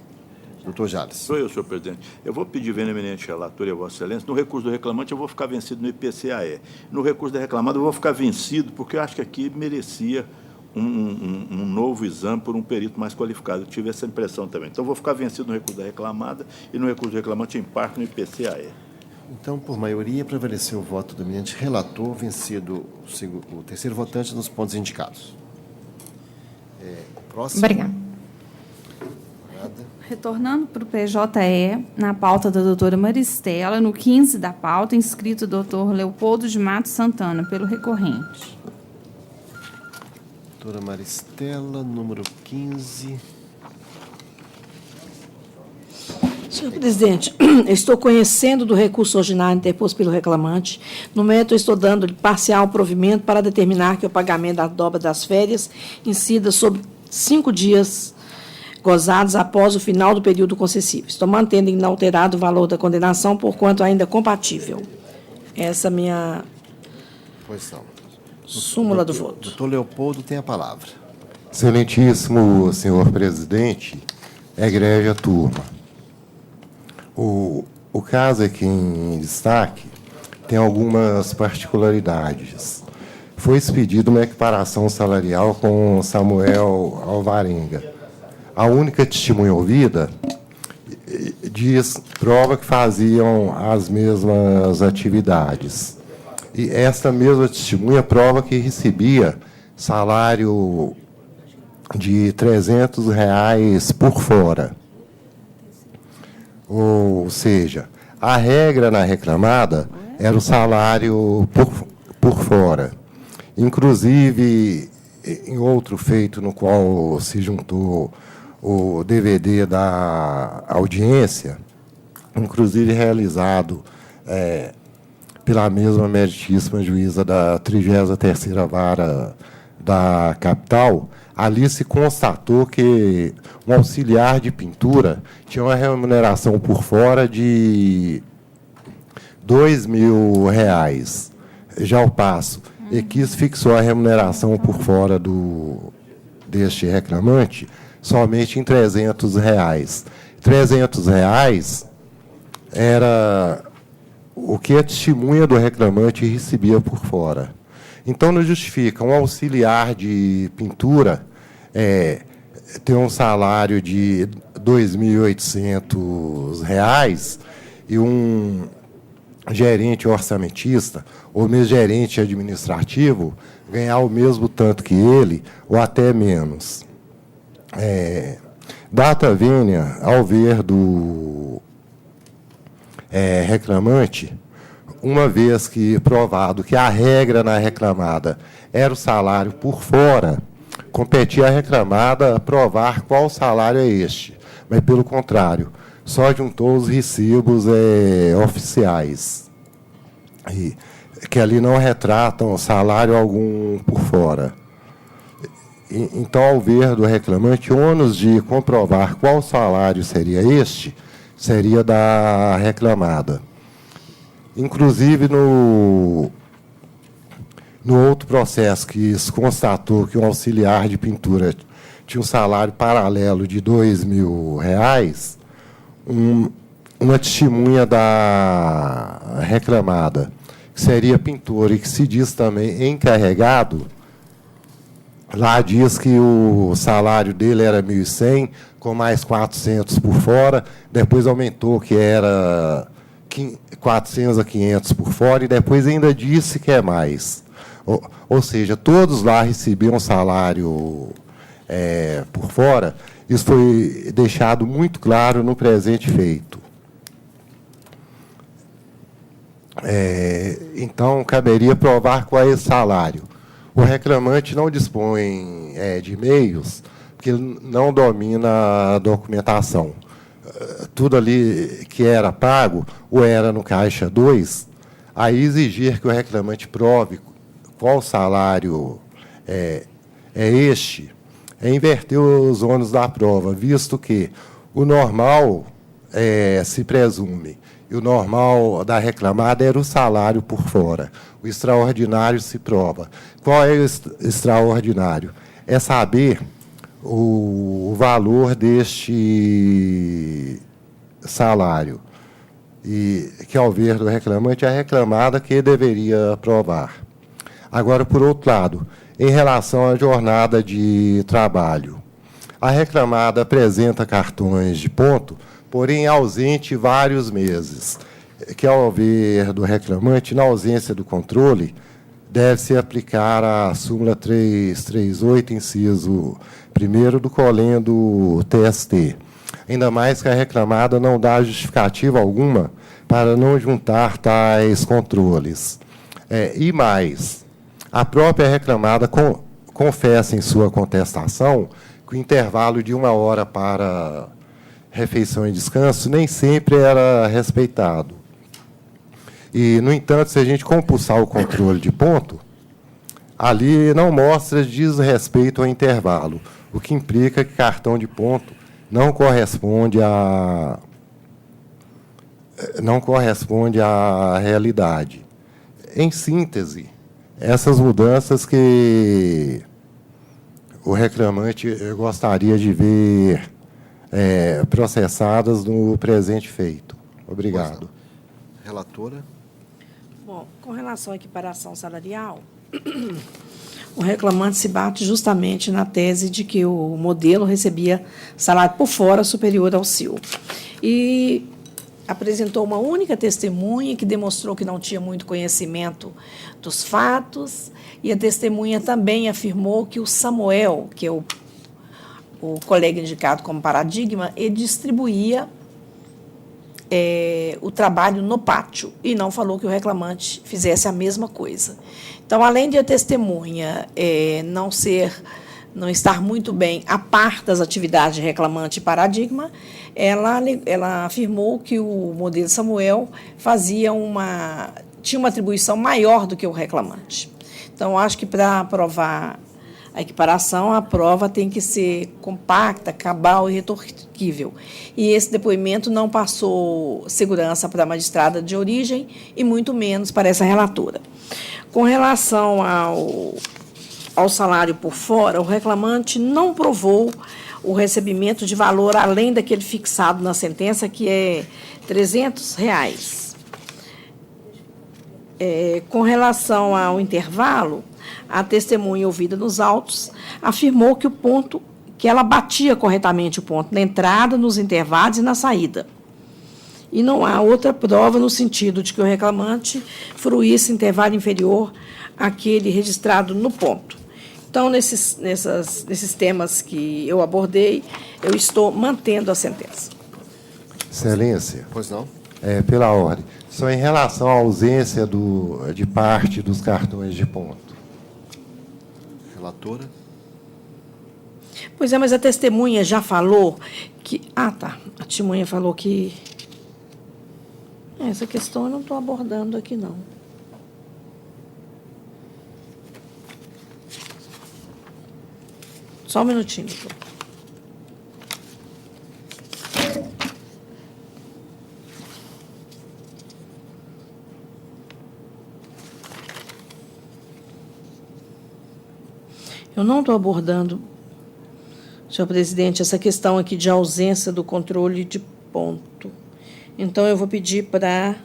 doutor Jales. Sou eu, senhor presidente. Eu vou pedir, veemente relator e a Vossa Excelência, no recurso do reclamante eu vou ficar vencido no IPCA-E. No recurso da reclamada eu vou ficar vencido, porque eu acho que aqui merecia um novo exame por um perito mais qualificado. Eu tive essa impressão também. Então, eu vou ficar vencido no recurso da reclamada e no recurso do reclamante em parte no IPCA-E. Então, por maioria, prevaleceu o voto do eminente relator, vencido o terceiro votante nos pontos indicados. Próximo. Obrigada. Retornando para o PJE, na pauta da doutora Maristela, no 15 da pauta, inscrito o doutor Leopoldo de Matos Santana, pelo recorrente. Doutora Maristela, número 15. Senhor presidente, eu estou conhecendo do recurso ordinário interposto pelo reclamante. No momento, eu estou dando-lhe parcial provimento para determinar que o pagamento da dobra das férias incida sobre 5 dias gozados após o final do período concessivo. Estou mantendo inalterado o valor da condenação, porquanto ainda compatível. Essa é a minha posição. Súmula do voto. Doutor Leopoldo tem a palavra. Excelentíssimo senhor presidente, egrégia turma. O caso aqui em destaque tem algumas particularidades. Foi expedida uma equiparação salarial com Samuel Alvarenga. A única testemunha ouvida prova que faziam as mesmas atividades. E esta mesma testemunha prova que recebia salário de R$300 por fora. Ou seja, a regra na reclamada era o salário por fora. Inclusive, em outro feito no qual se juntou o DVD da audiência, inclusive realizado pela mesma meritíssima juíza da 33ª Vara da Capital, ali se constatou que um auxiliar de pintura tinha uma remuneração por fora de R$2.000. Já ao passo, Equis fixou a remuneração por fora deste reclamante somente em R$300. R$300 era o que a testemunha do reclamante recebia por fora. Então, não justifica um auxiliar de pintura ter um salário de R$2.800 e um gerente orçamentista ou mesmo gerente administrativo ganhar o mesmo tanto que ele ou até menos. Data vênia, ao ver do reclamante, uma vez que provado que a regra na reclamada era o salário por fora, competia à reclamada provar qual salário é este. Mas, pelo contrário, só juntou os recibos oficiais, que ali não retratam salário algum por fora. Então, ao ver do reclamante, o ônus de comprovar qual salário seria este, seria da reclamada. Inclusive, no outro processo que se constatou que um auxiliar de pintura tinha um salário paralelo de R$2.000, uma testemunha da reclamada, que seria pintor e que se diz também encarregado, lá diz que o salário dele era R$1.100, com mais R$400 por fora, depois aumentou que era R$400 a R$500 por fora, e depois ainda disse que é mais. ou seja, todos lá recebiam salário por fora. Isso foi deixado muito claro no presente feito. Então, caberia provar qual é esse salário. O reclamante não dispõe de meios, porque ele não domina a documentação. Tudo ali que era pago, ou era no Caixa 2, aí exigir que o reclamante prove qual salário é este, é inverter os ônus da prova, visto que o normal se presume, e o normal da reclamada era o salário por fora. O extraordinário se prova. Qual é o extraordinário? É saber o valor deste salário, e que, ao ver do reclamante, é a reclamada que deveria provar. Agora, por outro lado, em relação à jornada de trabalho, a reclamada apresenta cartões de ponto, porém ausente vários meses, que, ao ver do reclamante, na ausência do controle, deve-se aplicar a súmula 338, inciso 1º do Colém do TST. Ainda mais que a reclamada não dá justificativa alguma para não juntar tais controles. E mais, a própria reclamada confessa em sua contestação que o intervalo de 1 hora para refeição e descanso nem sempre era respeitado. E, no entanto, se a gente compulsar o controle de ponto, ali não mostra desrespeito ao intervalo, o que implica que cartão de ponto não corresponde à realidade. Em síntese, essas mudanças que o reclamante gostaria de ver processadas no presente feito. Obrigado. Relatora. Bom, com relação à equiparação salarial, o reclamante se bate justamente na tese de que o modelo recebia salário por fora superior ao CIL. E apresentou uma única testemunha que demonstrou que não tinha muito conhecimento dos fatos, e a testemunha também afirmou que o Samuel, que é o colega indicado como paradigma, ele distribuía o trabalho no pátio, e não falou que o reclamante fizesse a mesma coisa. Então, além de a testemunha não estar muito bem a par das atividades de reclamante e paradigma, ela afirmou que o modelo Samuel tinha uma atribuição maior do que o reclamante. Então, acho que para aprovar a equiparação, a prova tem que ser compacta, cabal e retorquível. E esse depoimento não passou segurança para a magistrada de origem e muito menos para essa relatora. Com relação ao salário por fora, o reclamante não provou o recebimento de valor além daquele fixado na sentença, que é R$ 300. Com relação ao intervalo, a testemunha ouvida nos autos afirmou que ela batia corretamente o ponto na entrada, nos intervalos e na saída. E não há outra prova no sentido de que o reclamante fruísse intervalo inferior àquele registrado no ponto. Então, nesses temas que eu abordei, eu estou mantendo a sentença. Excelência. Pois não? Pela ordem. Só em relação à ausência de parte dos cartões de ponto. Relatora. Pois é, mas a testemunha já falou que... A testemunha falou que... Essa questão eu não estou abordando aqui, não. Só um minutinho, por favor. Eu não estou abordando, senhor presidente, essa questão aqui de ausência do controle de ponto. Então, eu vou pedir para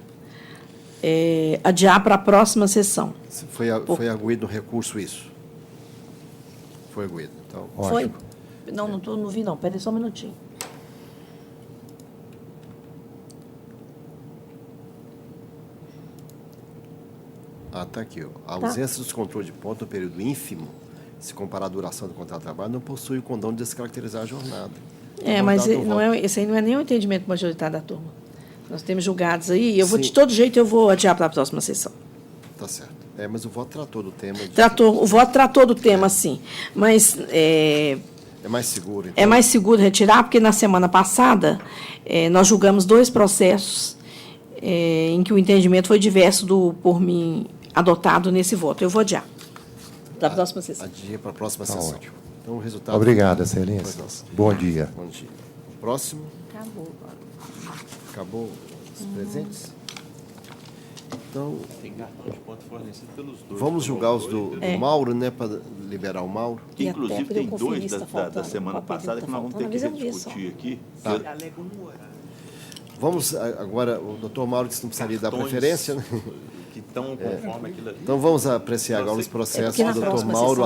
adiar para a próxima sessão. Foi arguído no recurso isso? Foi arguído. Então, foi? Não vi, não. Espera aí só um minutinho. Ah, está aqui. Ó. A ausência dos controles de ponto no período ínfimo, se comparar a duração do contrato de trabalho, não possui o condão de descaracterizar a jornada. Mas esse aí não é nem o entendimento majoritário da turma. Nós temos julgados aí, eu vou, de todo jeito, eu vou adiar para a próxima sessão. Tá certo. Mas o voto tratou do tema. O voto tratou do tema, sim. Mas é mais seguro. Então. É mais seguro retirar, porque na semana passada nós julgamos 2 processos em que o entendimento foi diverso do por mim adotado nesse voto. Eu vou adiar para a próxima sessão. Adia para a próxima sessão. Ótimo. Então, o resultado. Obrigado, Excelência. Bom dia. Bom dia. O próximo. Acabou agora. Acabou os presentes? Então, tem cartão de ponto fornecido pelos dois. Vamos julgar os do Mauro, né, para liberar o Mauro. Que, inclusive, tem 2 da semana passada que nós vamos ter que rediscutir aqui. Tá. Vamos agora, o doutor Mauro disse que não precisaria dar preferência, né? Que estão conforme aquilo ali. Então vamos apreciar agora os processos do doutor Mauro